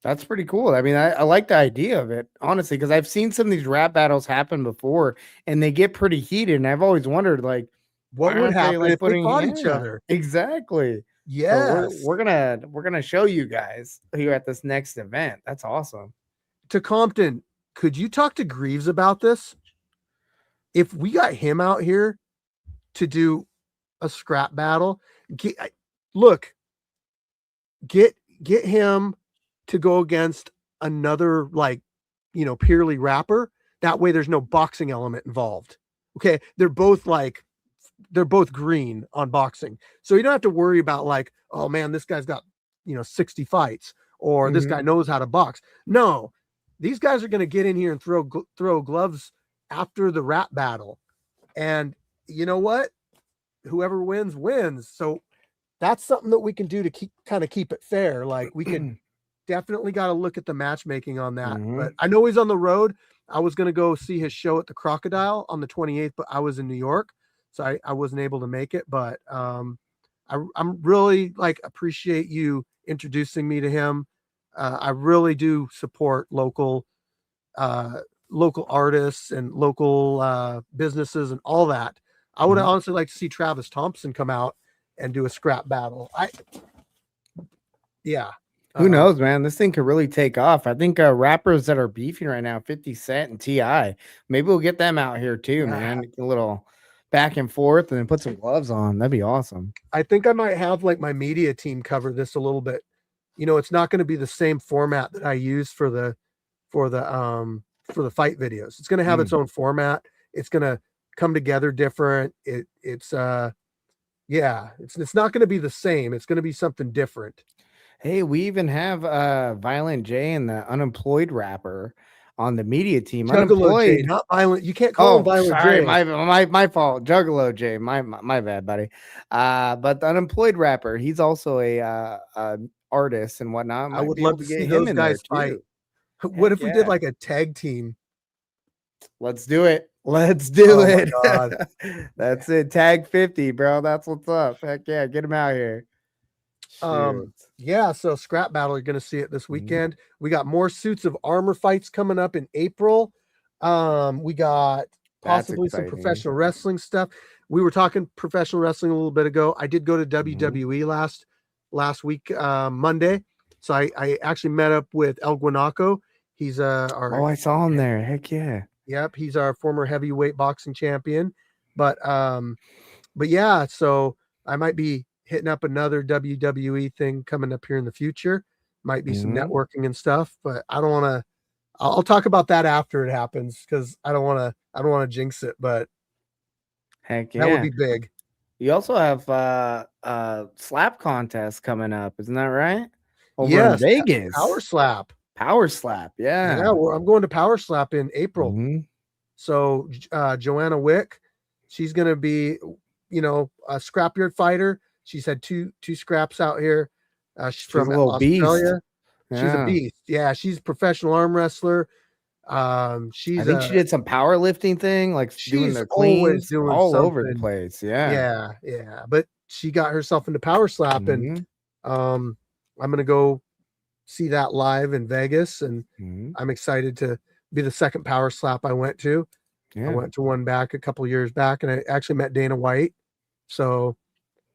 That's pretty cool. I mean, I like the idea of it, honestly, because I've seen some of these rap battles happen before, and they get pretty heated. And I've always wondered, like, What would happen if they fought each other? Exactly. Yes. So we're gonna show you guys here at this next event. That's awesome. To Compton, could you talk to Greaves about this? If we got him out here to do a scrap battle, get him to go against another, like, purely rapper. That way there's no boxing element involved. Okay, they're both green on boxing, so you don't have to worry about, like, oh man, this guy's got 60 fights, or this guy knows how to box. No, these guys are going to get in here and throw gloves after the rap battle. And you know what? Whoever wins wins. So that's something that we can do to keep it fair. Like we could definitely got to look at the matchmaking on that. Mm-hmm. But I know he's on the road. I was going to go see his show at the Crocodile on the 28th, but I was in New York, so I wasn't able to make it. But I'm really like appreciate you introducing me to him. I really do support uh, local artists and local businesses and all that. I would honestly like to see Travis Thompson come out and do a scrap battle. Yeah. Who knows, man? This thing could really take off. I think rappers that are beefing right now, 50 Cent and Ti, maybe we'll get them out here too, man. A little back and forth, and then put some gloves on. That'd be awesome. I think I might have like my media team cover this a little bit. You know, it's not going to be the same format that I use for the fight videos. It's going to have its own format. It's going to come together different. It's not going to be the same. It's going to be something different. Hey, we even have Violent J and the Unemployed rapper on the media team. Juggalo Unemployed, J, not Violent. You can't call him Violent sorry, J. My fault. Juggalo J, my bad, buddy. But the Unemployed rapper, he's also a artist and whatnot. I would love to see those guys fight. What if we did like a tag team? Let's do it. Let's do it. My God. That's it. Tag 50, bro. That's what's up. Heck yeah, get him out here. Yeah, so scrap battle, you're going to see it this weekend. We got more Suits of Armor fights coming up in April. We got possibly some professional wrestling stuff. We were talking professional wrestling a little bit ago. I did go to WWE last week, Monday. So I actually met up with El Guanaco. He's I saw him there. Heck yeah. Yep, he's our former heavyweight boxing champion. But yeah, so I might be hitting up another WWE thing coming up here in the future. Might be some networking and stuff, but I don't want to. I'll talk about that after it happens because I don't want to jinx it. But heck yeah, that would be big. You also have slap contest coming up, isn't that right? Over in Vegas, Power Slap. Yeah. I'm going to Power Slap in April. So Joanna Wick, she's going to be, a scrapyard fighter. She's had two scraps out here. She's from Australia. Yeah. She's a beast. Yeah, she's a professional arm wrestler. I think she did some powerlifting thing, like doing the cleans doing all over the place. Yeah. But she got herself into Power Slap, and I'm gonna go see that live in Vegas, and I'm excited to be the second Power Slap I went to. I went to one back a couple years back, and I actually met Dana White. So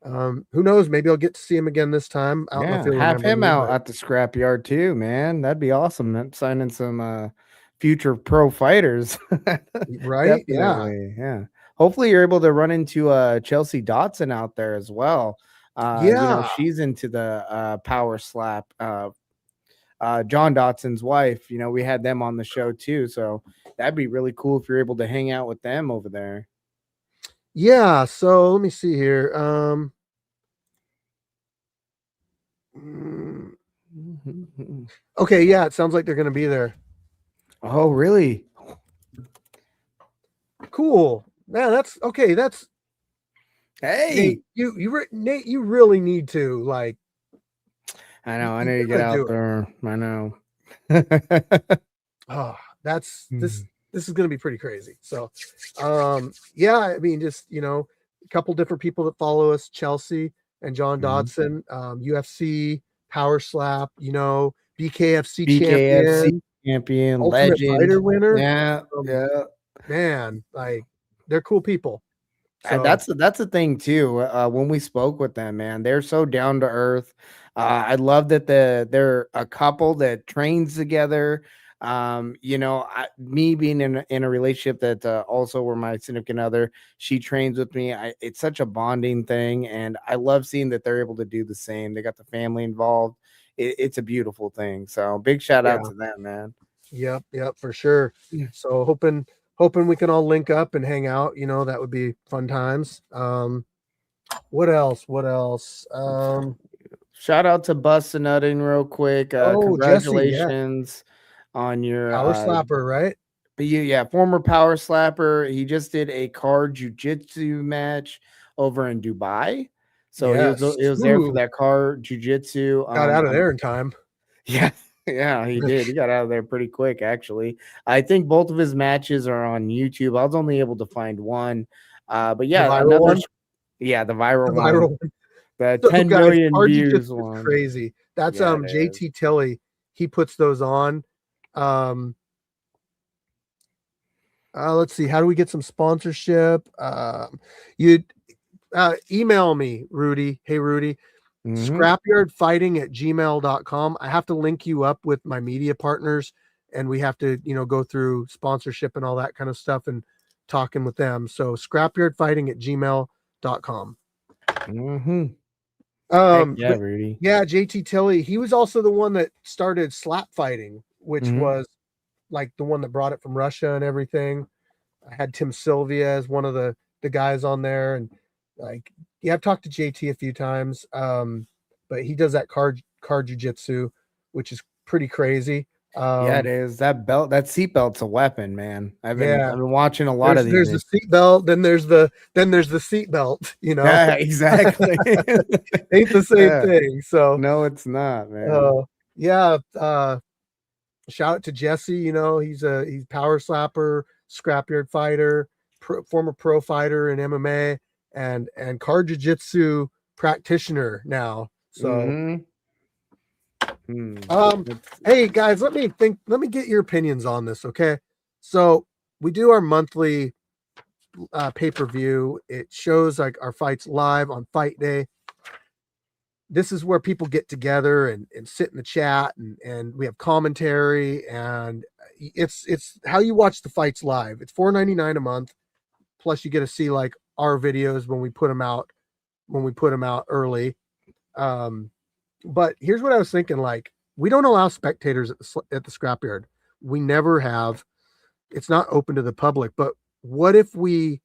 who knows? Maybe I'll get to see him again this time. I don't know if he'll have him out at the scrapyard too, man. That'd be awesome. I'm signing some future pro fighters. Right? Yeah. Hopefully you're able to run into Chelsea Dotson out there as well. She's into the Power Slap. John Dotson's wife, we had them on the show too. So that'd be really cool if you're able to hang out with them over there. Yeah, so let me see here. Okay, yeah, it sounds like they're going to be there. Oh, really? Cool. Man, that's okay. Hey, Nate, you really need to like. I know. I need to get out there. I know. This is going to be pretty crazy. So, yeah, I mean, just, a couple different people that follow us, Chelsea and John Dodson, UFC, Power Slap, BKFC champion, Ultimate legend, Fighter winner. Yeah. Man, like they're cool people. So, that's the thing too. When we spoke with them, man, they're so down to earth. I love that they're a couple that trains together. Me being in a relationship that also where my significant other, she trains with me. It's such a bonding thing, and I love seeing that they're able to do the same. They got the family involved. It's a beautiful thing. So big shout out to them, man. Yep, for sure. So hoping we can all link up and hang out. That would be fun times. What else? Shout out to Bustin' Nutting real quick. Congratulations. Jesse, on your Power Slapper, right? But yeah, former power slapper. He just did a car jujitsu match over in Dubai. So Yes. he was there for Ooh, that car jujitsu. got out of there in time. Yeah, yeah, he did. He got out of there pretty quick, actually. I think both of his matches are on YouTube. I was only able to find one. But The yeah, viral one. yeah, the The viral one, viral one. the So 10 guys, million car jiu-jitsu views is one. crazy. That's Yeah, it is. JT Tilley. He puts those on. Um let's see, how do we get some sponsorship? You email me, Rudy. Hey Rudy, Mm-hmm. scrapyardfighting@gmail.com. I have to link you up with my media partners, and we have to, go through sponsorship and all that kind of stuff and talking with them. So scrapyardfighting@gmail.com. Mm-hmm. Heck yeah, But Rudy. yeah, JT Tilley, he was also the one that started slap fighting, which Mm-hmm. was like the one that brought it from Russia and everything. I had Tim Sylvia as one of the guys on there, and like, yeah, I've talked to JT a few times. But he does that car jujitsu, which is pretty crazy. Yeah, it Um, is. That belt, that seat belt's a weapon, man. yeah, I've been watching a lot of these. there's the seat belt, then there's the seat belt. Yeah, exactly. Ain't the same Yeah. thing. So, No, it's not, man. uh, yeah. Shout out to Jesse. He's power slapper, scrapyard fighter, former pro fighter in MMA, and car jiu-jitsu practitioner now. So, Mm-hmm. Hmm. um, hey guys, let me get your opinions on this, okay? So we do our monthly pay-per-view. It shows like our fights live on fight day. This is where people get together and sit in the chat, and we have commentary, and it's how you watch the fights live. It's $4.99 a month, plus you get to see like our videos when we put them out early. um but here's what I was thinking, like, we don't allow spectators at the scrapyard. We never have. It's not open to the public, but what if we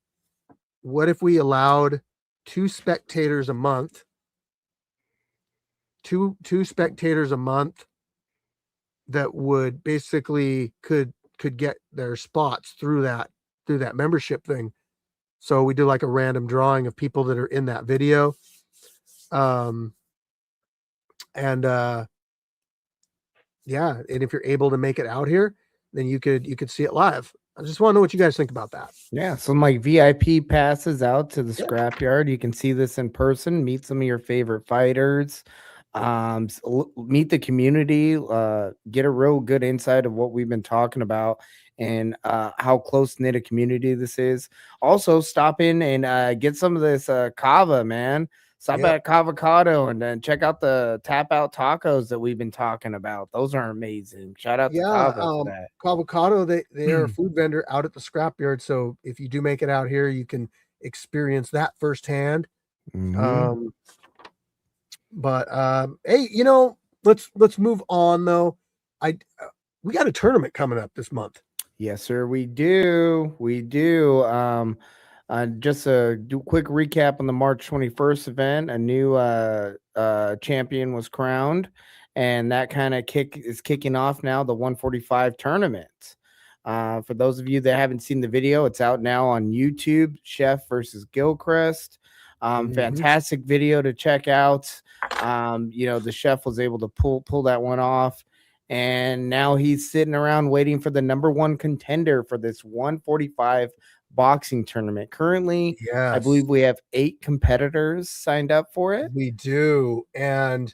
allowed two spectators a month, two spectators a month, that would basically could get their spots through that membership thing. So we do like a random drawing of people that are in that video. Um and Yeah, and if you're able to make it out here, then you could see it live. I just want to know what you guys think about that. Yeah, some like VIP passes out to the Yeah. scrapyard. You can see this in person, meet some of your favorite fighters, meet the community, get a real good insight of what we've been talking about and how close knit a community this is. Also, stop in and get some of this kava, man. Stop Yep. at Cavocado and then check out the tap out tacos that we've been talking about. Those are amazing. Shout out to Yeah, Cava for that. Avocado, they are a food vendor out at the scrapyard, so if you do make it out here, you can experience that firsthand. Hmm. Um, but hey, let's move on though. I We got a tournament coming up this month. Yes, sir. We do. We do. Just a quick recap on the March 21st event. A new champion was crowned, and that kind of kicking off now the 145 tournament. For those of you that haven't seen the video, it's out now on YouTube. Chef versus Gilchrist. Mhm. Fantastic video to check out. The chef was able to pull that one off, and now he's sitting around waiting for the number one contender for this 145 boxing tournament. Currently, I Yes, believe we have 8 competitors signed up for it. we do, and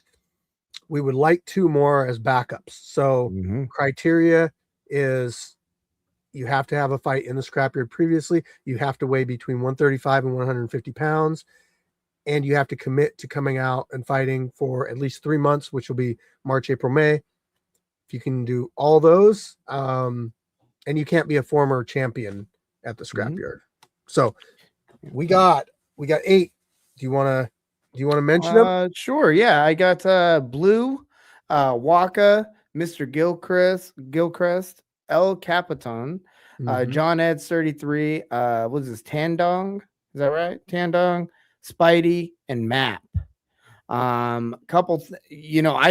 we would like two more as backups. So Mm-hmm. criteria is you have to have a fight in the scrapyard previously. You have to weigh between 135 and 150 pounds, and you have to commit to coming out and fighting for at least 3 months, which will be March, April, May. If you can do all those, and you can't be a former champion at the Mm-hmm. scrapyard. So we got 8. Do you want to mention them? Sure. Yeah, I got Blue, Waka, Mr. Gilchrist, El Capitan, Mm-hmm. John Eds 33, what is this, Tandong? Is that right? Tandong, Spidey, and Map. I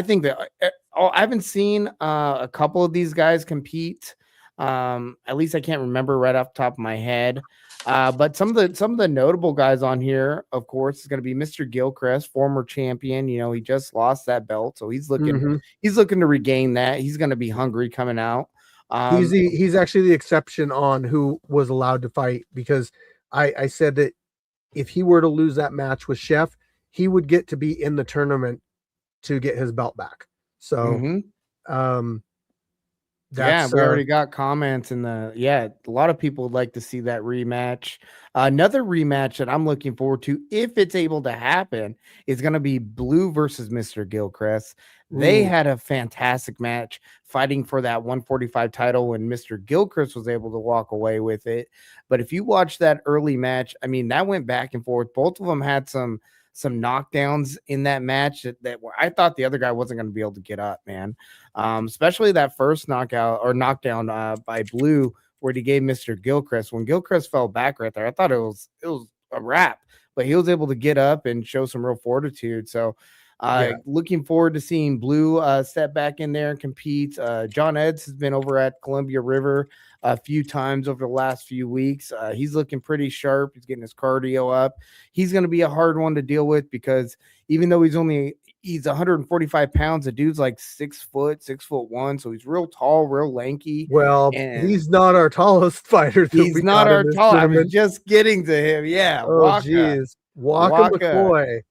think that I haven't seen a couple of these guys compete At least I can't remember right off the top of my head. But some of the notable guys on here, of course, is going to be Mr. Gilchrist, former champion. You know, he just lost that belt, so he's looking to regain that. He's going to be hungry coming out. He's actually the exception on who was allowed to fight, because I said that if he were to lose that match with Chef, he would get to be in the tournament to get his belt back. So, we already got comments in the a lot of people would like to see that rematch. Another rematch that I'm looking forward to, if it's able to happen, is going to be Blue versus Mr. Gilchrist. They had a fantastic match fighting for that 145 title when Mr. Gilchrist was able to walk away with it. But if you watch that early match, I mean, that went back and forth. Both of them had some knockdowns in that match that I thought the other guy wasn't going to be able to get up, man. Especially that first knockdown by Blue, where he gave Mr. Gilchrist. When Gilchrist fell back right there, I thought it was a wrap, but he was able to get up and show some real fortitude. So looking forward to seeing Blue step back in there and compete. John Eds has been over at Columbia River a few times over the last few weeks. He's looking pretty sharp. He's getting his cardio up. He's going to be a hard one to deal with, because even though he's 145 pounds, the dude's like 6'1", so he's real tall, real lanky. Well, he's not our tallest fighter. He's not our tall. I was just getting to him. Yeah. Oh, geez. Waka McCoy.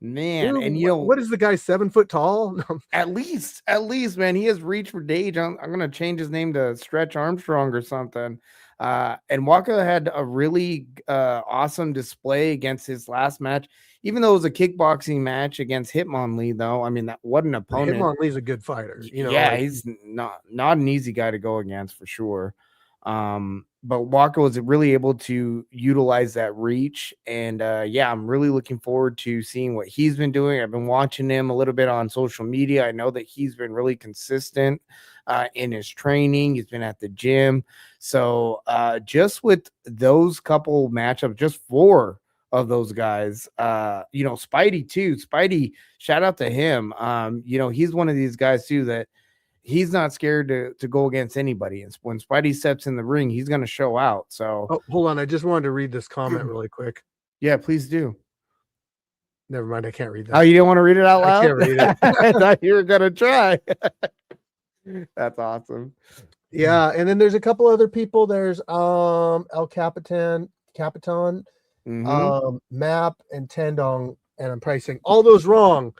Man, dude, and you know what is the guy, 7 foot tall? at least, man, he has reach for days. I'm gonna change his name to Stretch Armstrong or something. And Waka had a really awesome display against his last match, even though it was a kickboxing match against Hitmonlee. Though, I mean, that what an opponent. Hitmonlee's a good fighter. You know, he's not an easy guy to go against for sure. But Waka was really able to utilize that reach, and I'm really looking forward to seeing what he's been doing. I've been watching him a little bit on social media. I know that he's been really consistent in his training. He's been at the gym. So just with those couple matchups, just 4 of those guys, Spidey too. Spidey, shout out to him. He's one of these guys too that he's not scared to go against anybody. And when Spidey steps in the ring, he's going to show out. So hold on. I just wanted to read this comment really quick. Yeah, please do. Never mind. I can't read that. Oh, you didn't want to read it out loud? I can't read it. I thought you were going to try. That's awesome. Yeah. And then there's a couple other people. There's El Capitan, Map, and Tendong. And I'm probably saying all those wrong.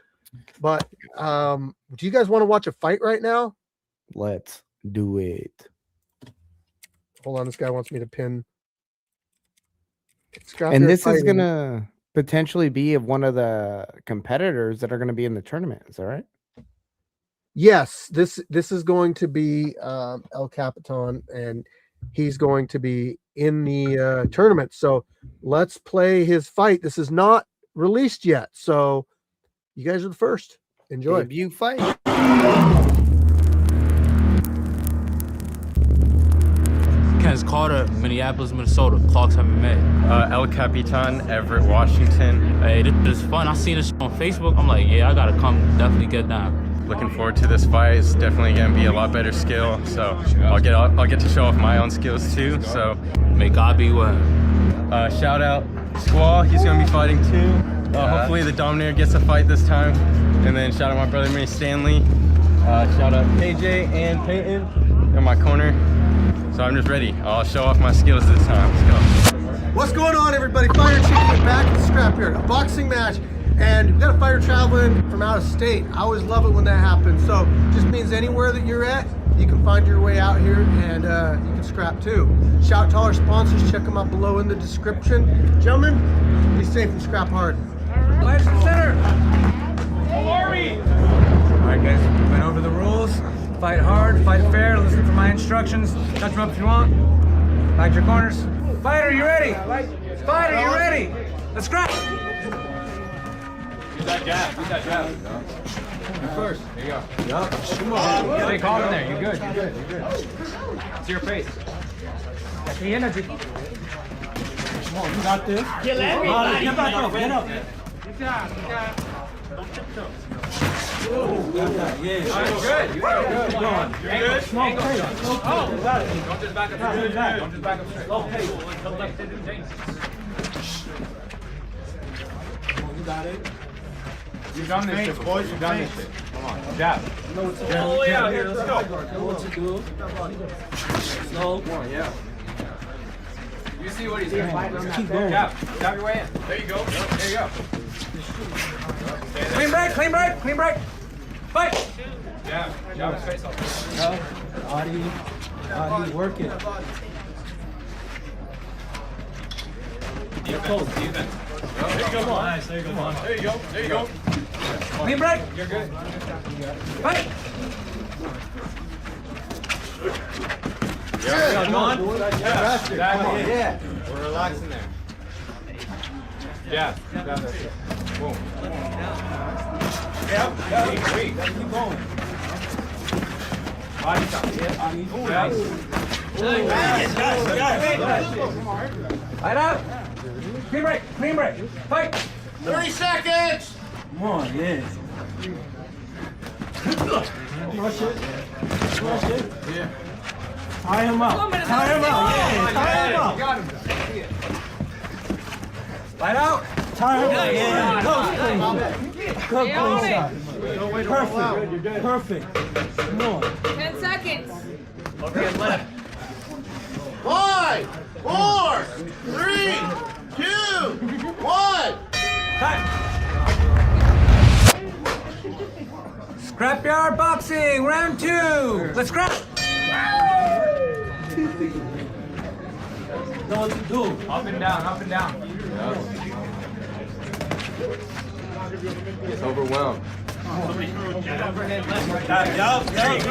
But do you guys want to watch a fight right now? Let's do it. Hold on, this guy wants me to pin. And this is gonna potentially be of one of the competitors that are going to be in the tournament. Is that right? Yes, this is going to be El Capitan, and he's going to be in the tournament. So let's play his fight. This is not released yet, so you guys are the first. Enjoy. Debut fight. Kenneth Carter, Minneapolis, Minnesota. Clocks MMA. El Capitan, Everett, Washington. Hey, this is fun. I seen this on Facebook. I'm like, yeah, I gotta come definitely get down. Looking forward to this fight. It's definitely gonna be a lot better skill. So I'll get to show off my own skills too. So may God be with him. Shout out Squaw. He's gonna be fighting too. Hopefully the Dominator gets a fight this time. And then shout out my brother, Mary Stanley. Shout out KJ and Peyton in my corner. So I'm just ready. I'll show off my skills this time. Let's go. What's going on, everybody? Fighter Chicken back at the Scrapyard, a boxing match. And we've got a fighter traveling from out of state. I always love it when that happens. So it just means anywhere that you're at, you can find your way out here, and you can scrap too. Shout out to all our sponsors. Check them out below in the description. Gentlemen, be safe and scrap hard. Fighters to the center. How are we? All right, guys. Went over the rules. Fight hard, fight fair. Listen for my instructions. Touch them up if you want. Fight your corners. Fighter, you ready? Fighter, you ready? Let's scrap. Use that jab. Use that jab. You first. There you go. Yup. Come on. Stay calm in there. You're good. You're good. You're good. It's your pace. That's the energy. Come on. You got this. Kill everybody. Get back up. Get up. Good job. Good job. Don't tiptoe. Good. You got it. Come on. You're good. Oh, you got it. Don't just back up straight. Don't just back up straight. Okay. You got it. You've done this shit, boys. You've done this shit. Come on. Jab. All the way out here. Let's go. What to do? Slow. Come on, yeah. You see what he's doing. Keep going. Jab your way in. There you go. There you go. Clean break, clean break, clean break. Fight. Jab his face off. Body, work it. Defense. There you go. Nice. There you go. There you go. There you go. Clean break. You're good. Fight. Yeah. Come on. Yeah. We're relaxing there. Yeah. Boom. Yep. Keep going. Body top. Light out. Clean break. Clean break. Fight. 30 seconds. Come on, yeah. Rush it. Yeah. Tie him up. Tie him up. Yeah, tie him up. You got him. Light out. Tie him up. Yeah. Good clean shot. Perfect. Perfect. Come on. 10 seconds. Okay, left. 5, 4, 3, 2, 1. Time. Scrapyard boxing, round 2. Let's scrap. Know what to do. Up and down, up and down. He's overwhelmed. Overhead left, right. Yup. There you go.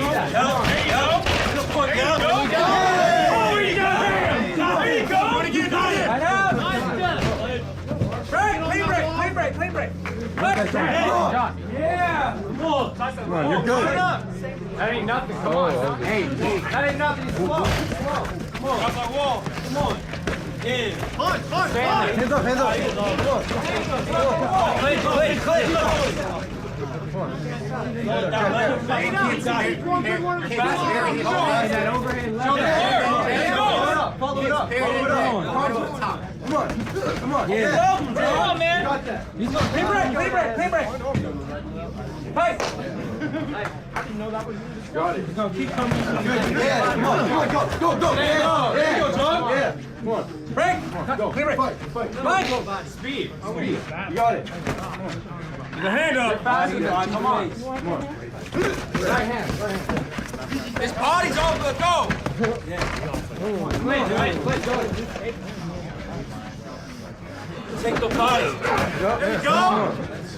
Light out. Break, clean break. Yeah. Come on, you're good. That ain't nothing. Come on. Hey, that ain't nothing. Slow. Come on. Got my wall. Come on. In. Punch. Hands up. Clean. Follow it up. Come on. Yeah. Come on, man. You got that. Clean break. Fight. I didn't know that was you. Got it. He's gonna keep coming. Yeah. Come on. Go. There you go, John. Yeah. Come on. Break. Go. Clean break. Fight. Speed. You got it. The hand up. Come on. Right hand. His body's all good. Go. Wait. Take the body. There you go.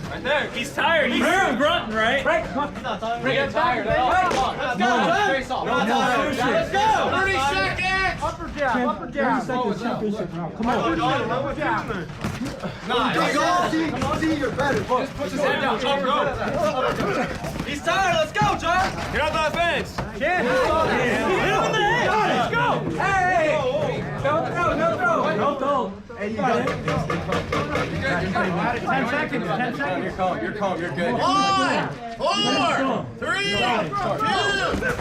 Right there. He's tired. He's grunting, right? Break. Come on. Break. Tired. Let's go. Face off. Let's go. 30 seconds. Up or down. 30 seconds championship round. Come on. See, you're better. Just put his head down. Go. He's tired. Let's go, John. Get out that fence. Hit him in the head. Let's go. Hey. Don't throw. No throw. Hey, you got it. 10 seconds. You're calm. You're good. 5, 4, 3, 2.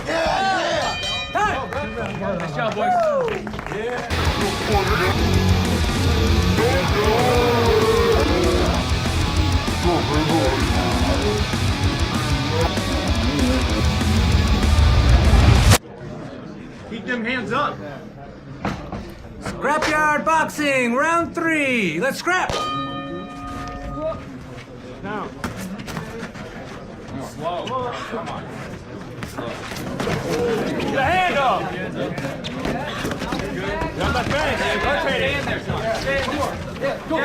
Yeah. Nice job, boys. Keep them hands up. Scrapyard boxing, round 3. Let's scrap. Now. Slow. Come on. Get a hand up. Got that fence. Rotate it. Go.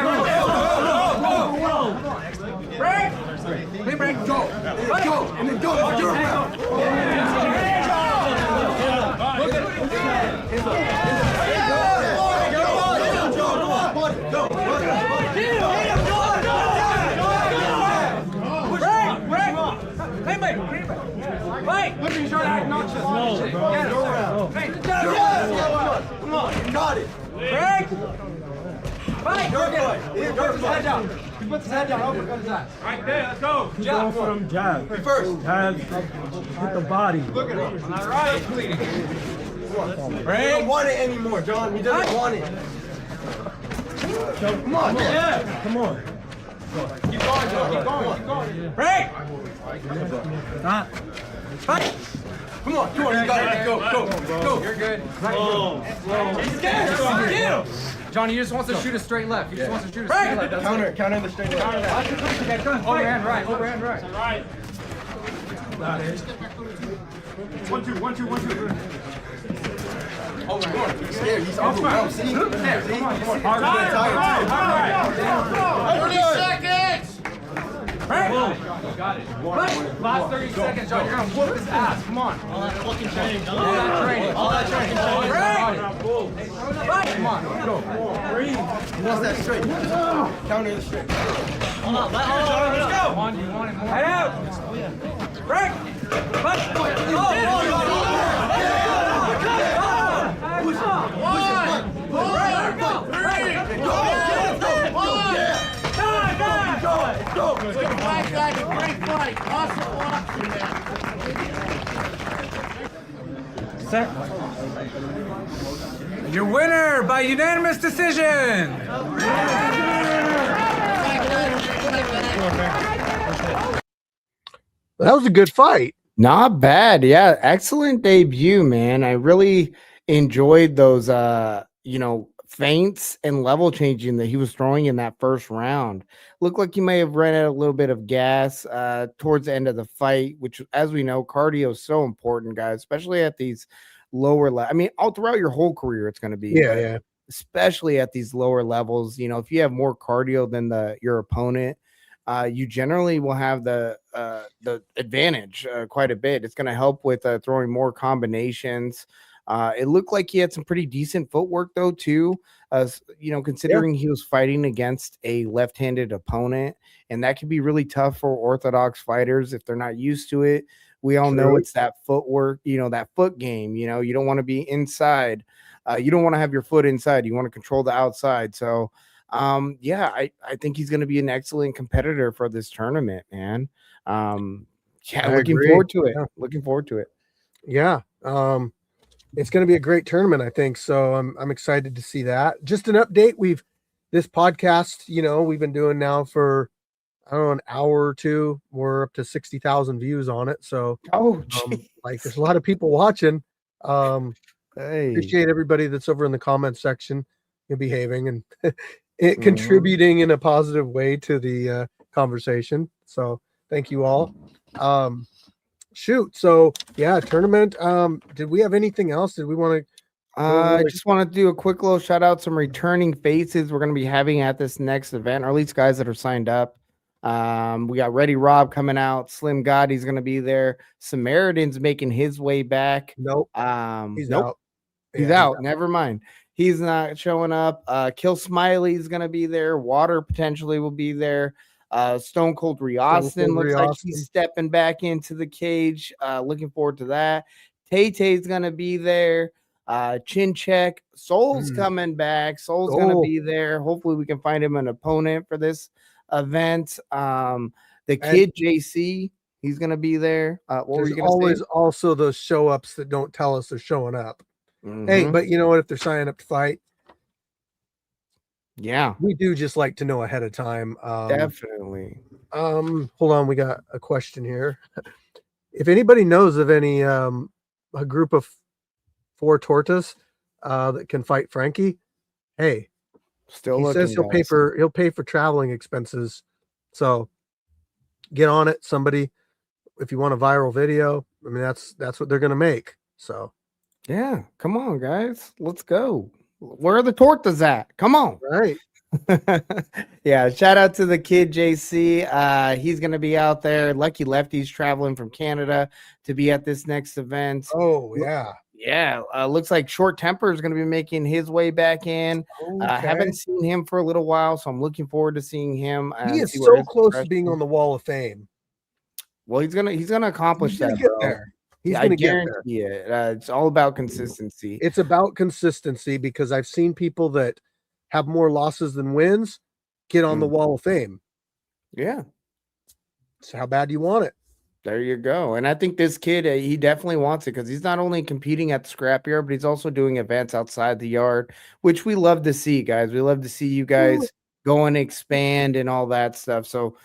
Break. Clean break. Go. And then go. Wait! Look at your obnoxious. No, bro. Come on, you got it. Break! Fight! Head down. puts his head down, uppercut his ass. Right there, let's go. Jab. Go for them jab. First. Jab. Hit the body. Look at him. All right. Bleeding. He don't want it anymore, John. He doesn't want it. Come on. Yeah. Come on. Keep going, Joe. Keep going. Keep going. Break. Fight. Come on. You got it. Go. You're good. He's scared. Get him. Johnny, he just wants to shoot a straight left. He just wants to shoot a straight left. Counter the straight left. Overhand right. Overhand right. Right. 1, 2, 1, 2, 1, 2, 3. Oh my God. He's scared. He's overwhelmed. See? There. Come on. Hard. 30 seconds. Break. Got it. Last 30 seconds, John. You're gonna whoop his ass. Come on. All that fucking training. All that training. Break. Come on. Go. Breathe. He wants that straight. Counter the straight. Hold on. Let's go. Come on. You want it more. Head out. Break. Punch. Push up. 1, 4, 3, 2, 1. Good fight, guys. Great fight. Awesome watching that. Your winner by unanimous decision. That was a good fight. Not bad. Yeah, excellent debut, man. I really enjoyed those feints and level changing that he was throwing in that first round. Looked like he may have run out a little bit of gas towards the end of the fight, which, as we know, cardio is so important, guys, especially at these lower levels. I mean, all throughout your whole career, it's going to be. Yeah. Especially at these lower levels. You know, if you have more cardio than your opponent, you generally will have the advantage quite a bit. It's going to help with throwing more combinations. It looked like he had some pretty decent footwork though too. Considering he was fighting against a left-handed opponent, and that can be really tough for orthodox fighters if they're not used to it. We all know it's that footwork, that foot game. You don't want to be inside. You don't want to have your foot inside. You want to control the outside. So, I think he's going to be an excellent competitor for this tournament, man. Looking forward to it. Looking forward to it. Yeah. It's going to be a great tournament, I think. So I'm excited to see that. Just an update. This podcast, we've been doing now for, I don't know, an hour or two. We're up to 60,000 views on it. So, there's a lot of people watching. Appreciate everybody that's over in the comments section and behaving and contributing in a positive way to the conversation. So thank you all. So tournament. Did we have anything else? Did we want to? I just want to do a quick little shout out, some returning faces we're going to be having at this next event, or at least guys that are signed up. We got Ready Rob coming out. Slim Gotti's going to be there. Samaritan's making his way back. Nope. He's out. He's out. Never mind. He's not showing up. Kill Smiley's going to be there. Water potentially will be there. Stone Cold Austin looks like he's stepping back into the cage. Looking forward to that. Tay-Tay's going to be there. Chin Check. Soul's coming back. Soul's going to be there. Hopefully we can find him an opponent for this event. The kid JC, he's going to be there. What were you going to say? Always also those show ups that don't tell us they're showing up. Hey, but you know what? If they're signing up to fight, we do just like to know ahead of time. Definitely. Hold on, we got a question here. If anybody knows of any a group of 4 tortas that can fight Frankie, hey, he says he'll pay for traveling expenses. So get on it, somebody. If you want a viral video, I mean that's what they're gonna make. So yeah, come on, guys, let's go. Where are the tortas at? Come on. Right. Yeah, shout out to the kid JC. He's gonna be out there. Lucky Lefty's traveling from Canada to be at this next event. Oh yeah. Yeah, looks like Short Temper is going to be making his way back in. I haven't seen him for a little while, so I'm looking forward to seeing him. He is so close to being on the Wall of Fame. Well, he's gonna accomplish that. Get there. He's going to get there. It's all about consistency. It's about consistency, because I've seen people that have more losses than wins get on the Wall of Fame. Yeah. So how bad do you want it? There you go. And I think this kid, he definitely wants it because he's not only competing at the scrapyard, but he's also doing events outside the yard, which we love to see, guys. We love to see you guys go and expand and all that stuff. So,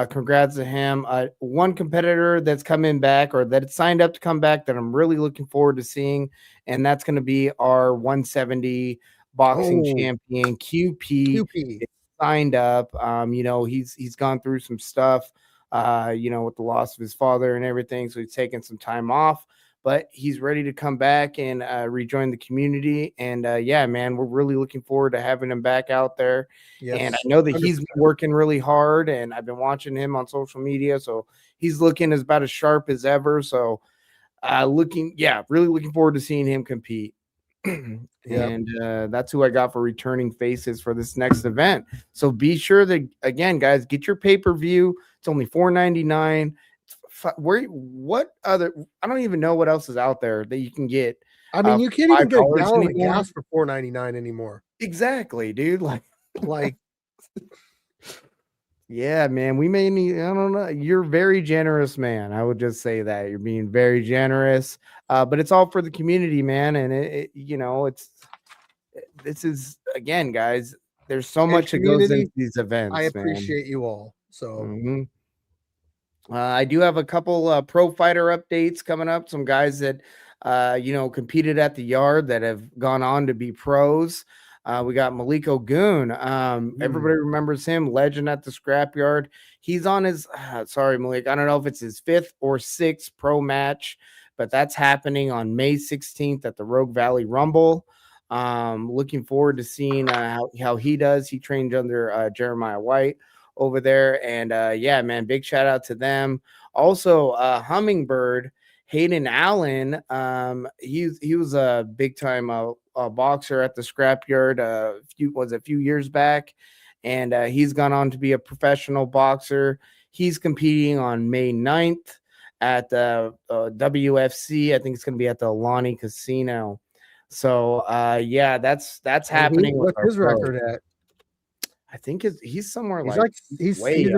congrats to him. One competitor that's coming back or that signed up to come back that I'm really looking forward to seeing, and that's going to be our 170 boxing Oh, champion QP. QP. Signed up. He's gone through some stuff with the loss of his father and everything. So he's taking some time off, but he's ready to come back and rejoin the community. And yeah, man, we're really looking forward to having him back out there. Yes, and I know that 100%. he's been working really hard, and I've been watching him on social media. So he's looking as about as sharp as ever. So really looking forward to seeing him compete. And that's who I got for returning faces for this next event. So be sure that, again, guys, get your pay-per-view. It's only $4.99. What other? I don't even know what else is out there that you can get. I mean, you can't even get a $5 gallon of anymore. gas for $4.99 anymore. Exactly, dude. Like, yeah, man. We may need. I don't know. You're very generous, man. I would just say that you're being very generous. But it's all for the community, man. And this is, again, guys. There's so much that goes into these events. I appreciate you all. So I do have a couple pro fighter updates coming up. Some guys that competed at the yard that have gone on to be pros. We got Maliko Goon. Everybody remembers him, legend at the scrapyard. He's on his sorry, Malik. I don't know if it's his 5th or 6th pro match, but that's happening on May 16th at the Rogue Valley Rumble. Looking forward to seeing how he does. He trained under Jeremiah White over there. And yeah, man, big shout out to them. Also, Hummingbird, Hayden Allen, he was a big time boxer at the scrapyard a few years back, and he's gone on to be a professional boxer. He's competing on May 9th at the WFC. I think it's going to be at the Alani Casino. So yeah, that's happening. What's his record at? I think he's somewhere he's at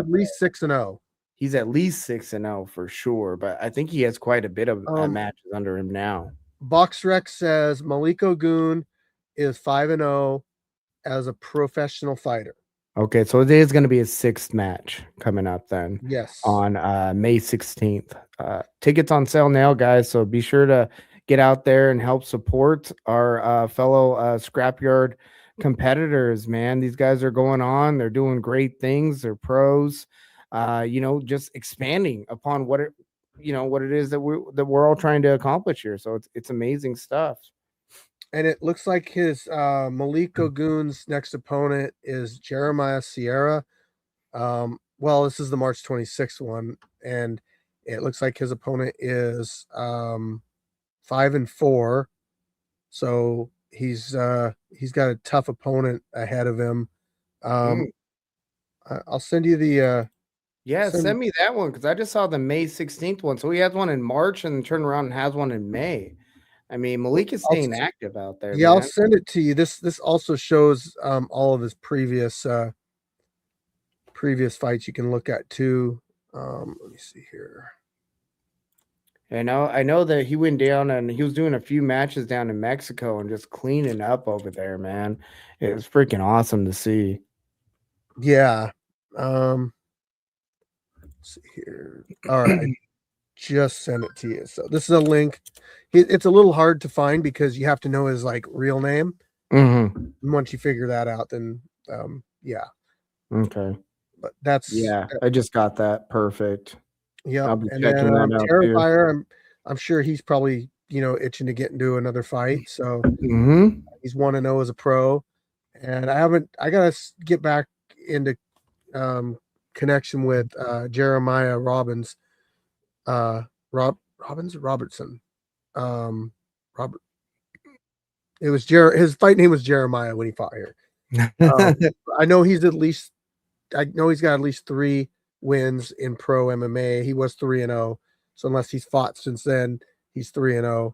least 6-0. He's at least 6-0 for sure, but I think he has quite a bit of matches under him now. BoxRec says Maliko Goon is 5-0 as a professional fighter. Okay, so it is going to be his 6th match coming up then. Yes, on May 16th. Tickets on sale now, guys. So be sure to get out there and help support our fellow scrapyard competitors. Man, these guys are going on. They're doing great things. They're pros. Just expanding upon what it is that we're all trying to accomplish here. So it's amazing stuff. And it looks like his Maliko Goon's next opponent is Jeremiah Sierra. Well, this is the March 26th one, and it looks like his opponent is 5-4. So he's got a tough opponent ahead of him. I'll send you the send me that one, because I just saw the May 16th one. So he has one in March and then turned around and has one in May. I mean, Malik is staying active out there. Yeah, man. I'll send it to you. This also shows all of his previous fights you can look at too. Let me see here. I know that he went down and he was doing a few matches down in Mexico and just cleaning up over there, man. It was freaking awesome to see. Yeah. Let's see here. All right. Just send it to you. So this is a link. It's a little hard to find because you have to know his real name. And once you figure that out, then yeah. Okay. But that's I just got that. Perfect. Yeah. I'll be and checking then that out Terrifier, I'm sure he's probably itching to get into another fight. So he's 1-0 as a pro. And I gotta get back into connection with Jeremiah Robertson. Robert. It was his fight name was Jeremiah when he fought here. I know he's got at least 3 wins in pro MMA. He was 3-0. So unless he's fought since then, he's 3-0.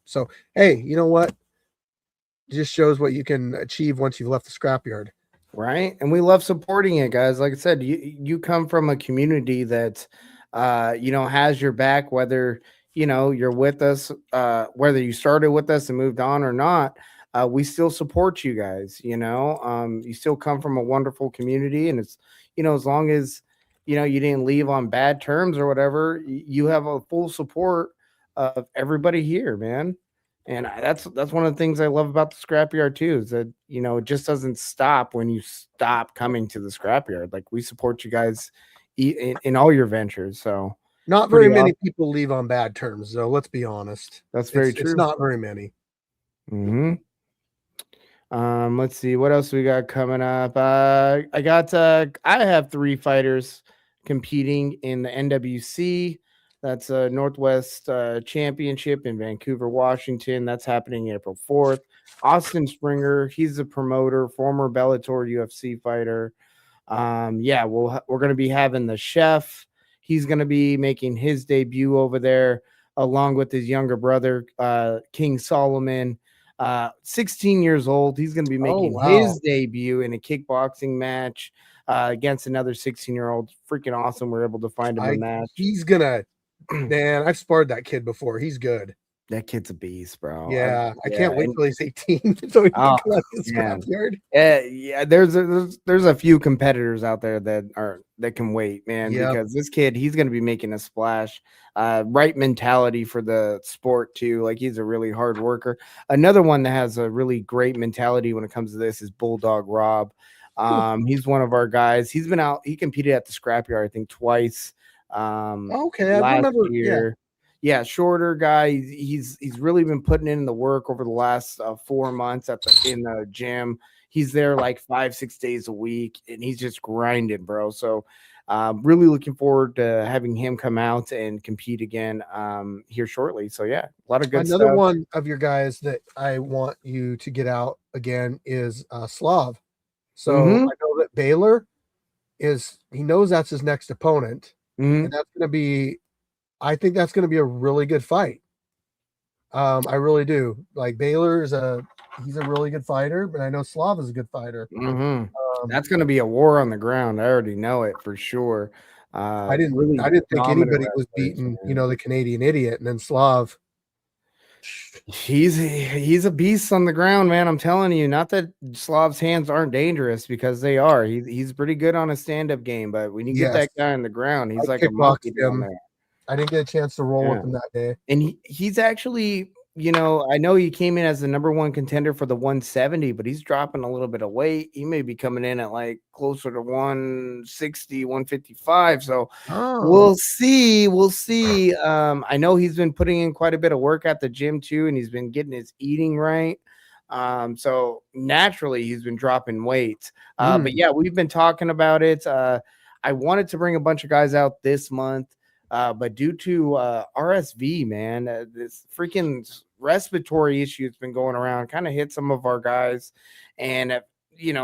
So hey, you know what? It just shows what you can achieve once you've left the scrapyard. Right. And we love supporting it, guys. Like I said, you come from a community that has your back, whether you're with us, whether you started with us and moved on or not. We still support you guys. You still come from a wonderful community, and it's as long as you didn't leave on bad terms or whatever, you have a full support of everybody here, man. And that's one of the things I love about the scrapyard too, is that it just doesn't stop when you stop coming to the scrapyard. Like, we support you guys in all your ventures. So Not pretty very many awesome. people leave on bad terms, though. Let's be honest. That's very It's true. not very many. Hmm. Let's see what else we got coming up. I have 3 fighters competing in the NWC. That's a Northwest Championship in Vancouver, Washington. That's happening April 4th. Austin Springer, he's a promoter, former Bellator UFC fighter. Yeah, we're going to be having the chef. He's going to be making his debut over there along with his younger brother, King Solomon. 16 years old. He's going to be making his debut in a kickboxing match against another 16-year-old. Freaking awesome. We're able to find him a match. He's gonna, man, I've sparred that kid before. He's good. That kid's a beast, bro. Yeah, I Yeah, can't wait and- till he's 18 so he can Oh, come out of the man. scrapyard. Yeah, there's a few competitors out there that can wait, man, Yep. because this kid, he's going to be making a splash. Right mentality for the sport too. Like, he's a really hard worker. Another one that has a really great mentality when it comes to this is Bulldog Rob. He's one of our guys. He's been out. He competed at the scrapyard, I think, twice. Okay, I last remember. year. Yeah, shorter guy. He's really been putting in the work over the last 4 months in the gym. He's there like 5-6 days a week, and he's just grinding, bro. So, really looking forward to having him come out and compete again here shortly. So yeah, a lot of good Another stuff. one of your guys that I want you to get out again is Slav. So Mhm. I know that Baylor he knows that's his next opponent, Mhm. and that's going to be, I think that's going to be a really good fight. I really do. Like, he's a really good fighter, but I know Slav is a good fighter. Mhm. That's going to be a war on the ground. I already know it for sure. I didn't Really think dominant anybody was wrestlers, beating, man. the Canadian idiot, and then Slav. He's a beast on the ground, man. I'm telling you. Not that Slav's hands aren't dangerous, because they are. He's pretty good on a stand-up game, but when you get that guy on the ground, he's I like a monkey kickboxed down him. there. I didn't get a chance to roll with him that day. And he's actually, I know he came in as the number 1 contender for the 170, but he's dropping a little bit of weight. He may be coming in at like closer to 160, 155. So we'll see. We'll see. I know he's been putting in quite a bit of work at the gym too, and he's been getting his eating right. So naturally he's been dropping weight. But yeah, we've been talking about it. I wanted to bring a bunch of guys out this month. But due to RSV, man, this freaking respiratory issue that's been going around kind of hit some of our guys. And,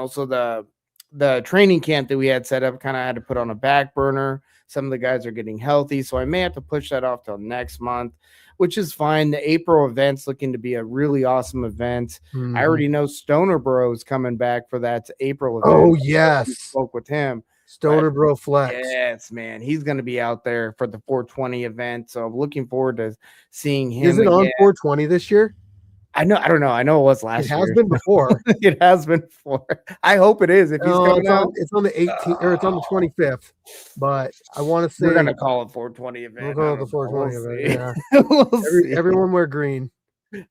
so the training camp that we had set up kind of had to put on a back burner. Some of the guys are getting healthy, so I may have to push that off till next month, which is fine. The April event's looking to be a really awesome event. I already know Stoner Bro is coming back for that April event. Oh, yes. I spoke with him. Stoner Bro Flex. Yes, man. He's going to be out there for the 420 event. So I'm looking forward to seeing him. Is it on 420 this year? I don't know. I know it was last year. It has been before. It has been before. I hope it is. If he's coming out, it's on the 18th or it's on the 25th. But I want to say we're going to call it 420 event. We'll call it the 420 event. Yeah. We'll see. Everyone wear green.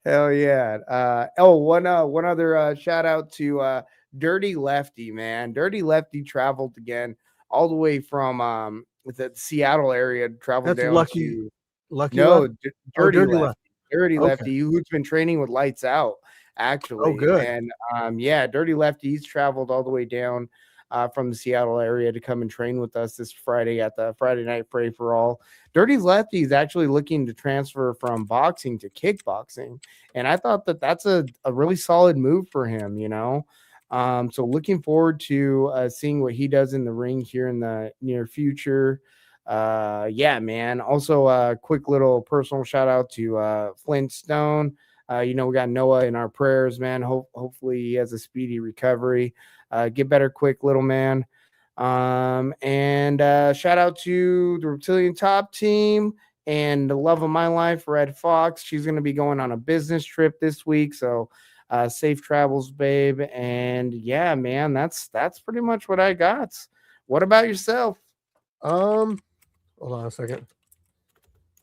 Hell yeah. One other shout out to Dirty Lefty, man. Dirty Lefty traveled again all the way from the Seattle area, traveled down to Dirty Lefty. Dirty Lefty, who's been training with Lights Out, actually. Oh, good. And Dirty Lefty, he's traveled all the way down from the Seattle area to come and train with us this Friday at the Friday Night Pray for All. Dirty Lefty is actually looking to transfer from boxing to kickboxing, and I thought that's a really solid move for him, so looking forward to seeing what he does in the ring here in the near future. Yeah, man. Also, a quick little personal shout out to Flint Stone. We got Noah in our prayers, man. Hopefully he has a speedy recovery. Get better quick, little man. And shout out to the Reptilian Top Team and the love of my life, Red Fox. She's going to be going on a business trip this week, so safe travels, babe. And yeah, man, that's pretty much what I got. What about yourself? Hold on a second.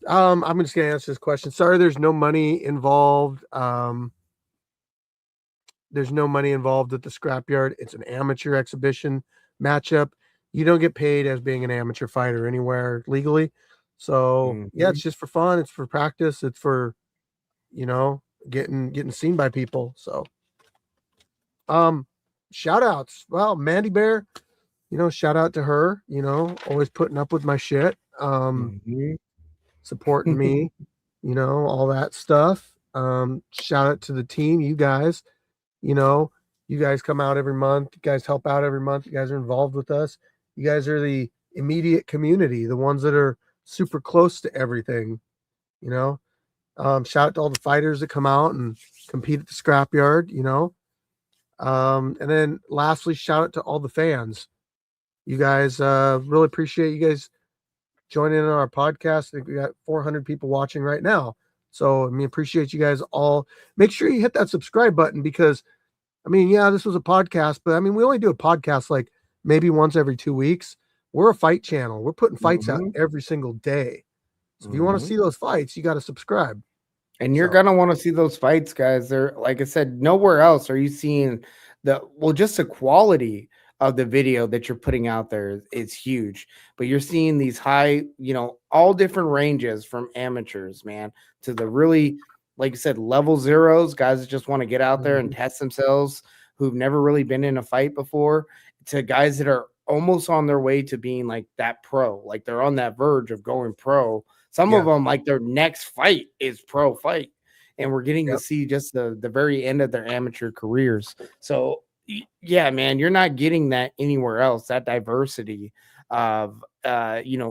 I'm just gonna answer this question. Sorry, there's no money involved. There's no money involved at the scrapyard. It's an amateur exhibition matchup. You don't get paid as being an amateur fighter anywhere legally. So yeah, it's just for fun. It's for practice. It's for, getting seen by people. So shout outs. Well, Mandy Bear, shout out to her, always putting up with my shit. Supporting me, all that stuff. Shout out to the team, you guys. You guys come out every month. You guys help out every month. You guys are involved with us. You guys are the immediate community, the ones that are super close to everything. Shout out to all the fighters that come out and compete at the scrapyard. And then lastly, shout out to all the fans. You guys, really appreciate you guys joining in on our podcast. I think we got 400 people watching right now. So, appreciate you guys all. Make sure you hit that subscribe button because, this was a podcast, but we only do a podcast like maybe once every 2 weeks. We're a fight channel. We're putting fights out every single day. So if you want to see those fights, you got to subscribe. And you're going to want to see those fights, guys. They're, like I said, nowhere else are you seeing just the quality of the video that you're putting out there is huge, but you're seeing these high, all different ranges from amateurs, man, to the really, like you said, level zeros, guys that just want to get out there and test themselves, who've never really been in a fight before, to guys that are almost on their way to being like that pro, like they're on that verge of going pro. Some of them, like their next fight is pro fight, and we're getting to see just the very end of their amateur careers. So yeah, man, you're not getting that anywhere else. That diversity of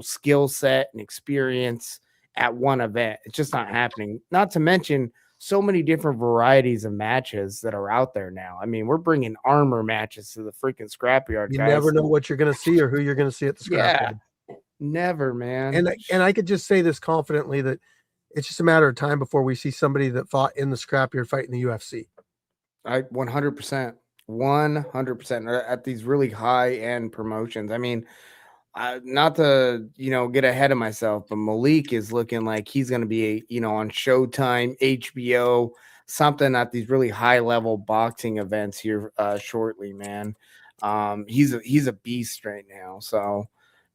skill set and experience at one event, it's just not happening. Not to mention so many different varieties of matches that are out there now. We're bringing armor matches to the freaking scrapyard. You never know what you're going to see or who you're going to see at the scrapyard. Never, man. And I could just say this confidently that it's just a matter of time before we see somebody that fought in the scrapyard fight in the UFC. 100%. 100% at these really high end promotions. Not to get ahead of myself, but Malik is looking like he's going to be on Showtime, HBO, something at these really high level boxing events here shortly, man. He's a beast right now. So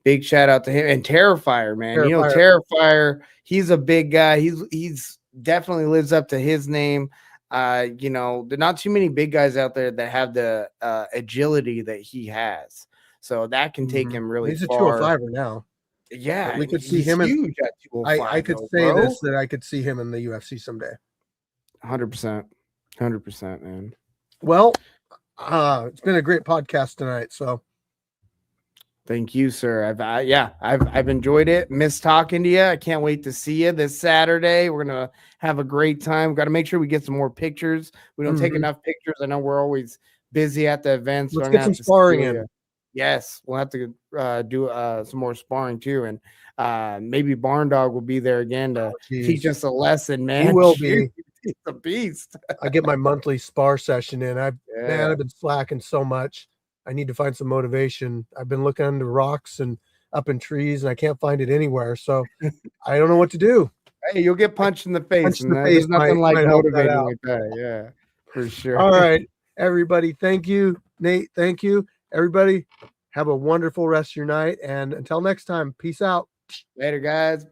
big shout out to him. And Terrifier, man. Terrifier, he's a big guy. He's definitely lives up to his name. There are not too many big guys out there that have the agility that he has. So that can take him really He's far. a 205er now. Yeah. We could see him huge at 205. I could say this, that I could see him in the UFC someday. 100%. 100%, man. Well, it's been a great podcast tonight. So thank you, sir. I've enjoyed it. Miss talking to you. I can't wait to see you this Saturday. We're gonna have a great time. Got to make sure we get some more pictures. We don't take enough pictures. I know we're always busy at the events. Let's get some sparring in. Yes, we'll have to do some more sparring too, and maybe Barn Dog will be there again to teach us a lesson. Man, he will be. He's a beast. I get my monthly spar session in. I've been slacking so much. I need to find some motivation. I've been looking under rocks and up in trees, and I can't find it anywhere. So I don't know what to do. Hey, you'll get punched in the face. There's nothing like motivating like that. Yeah, for sure. All right, everybody. Thank you, Nate. Thank you, everybody. Have a wonderful rest of your night. And until next time, peace out. Later, guys.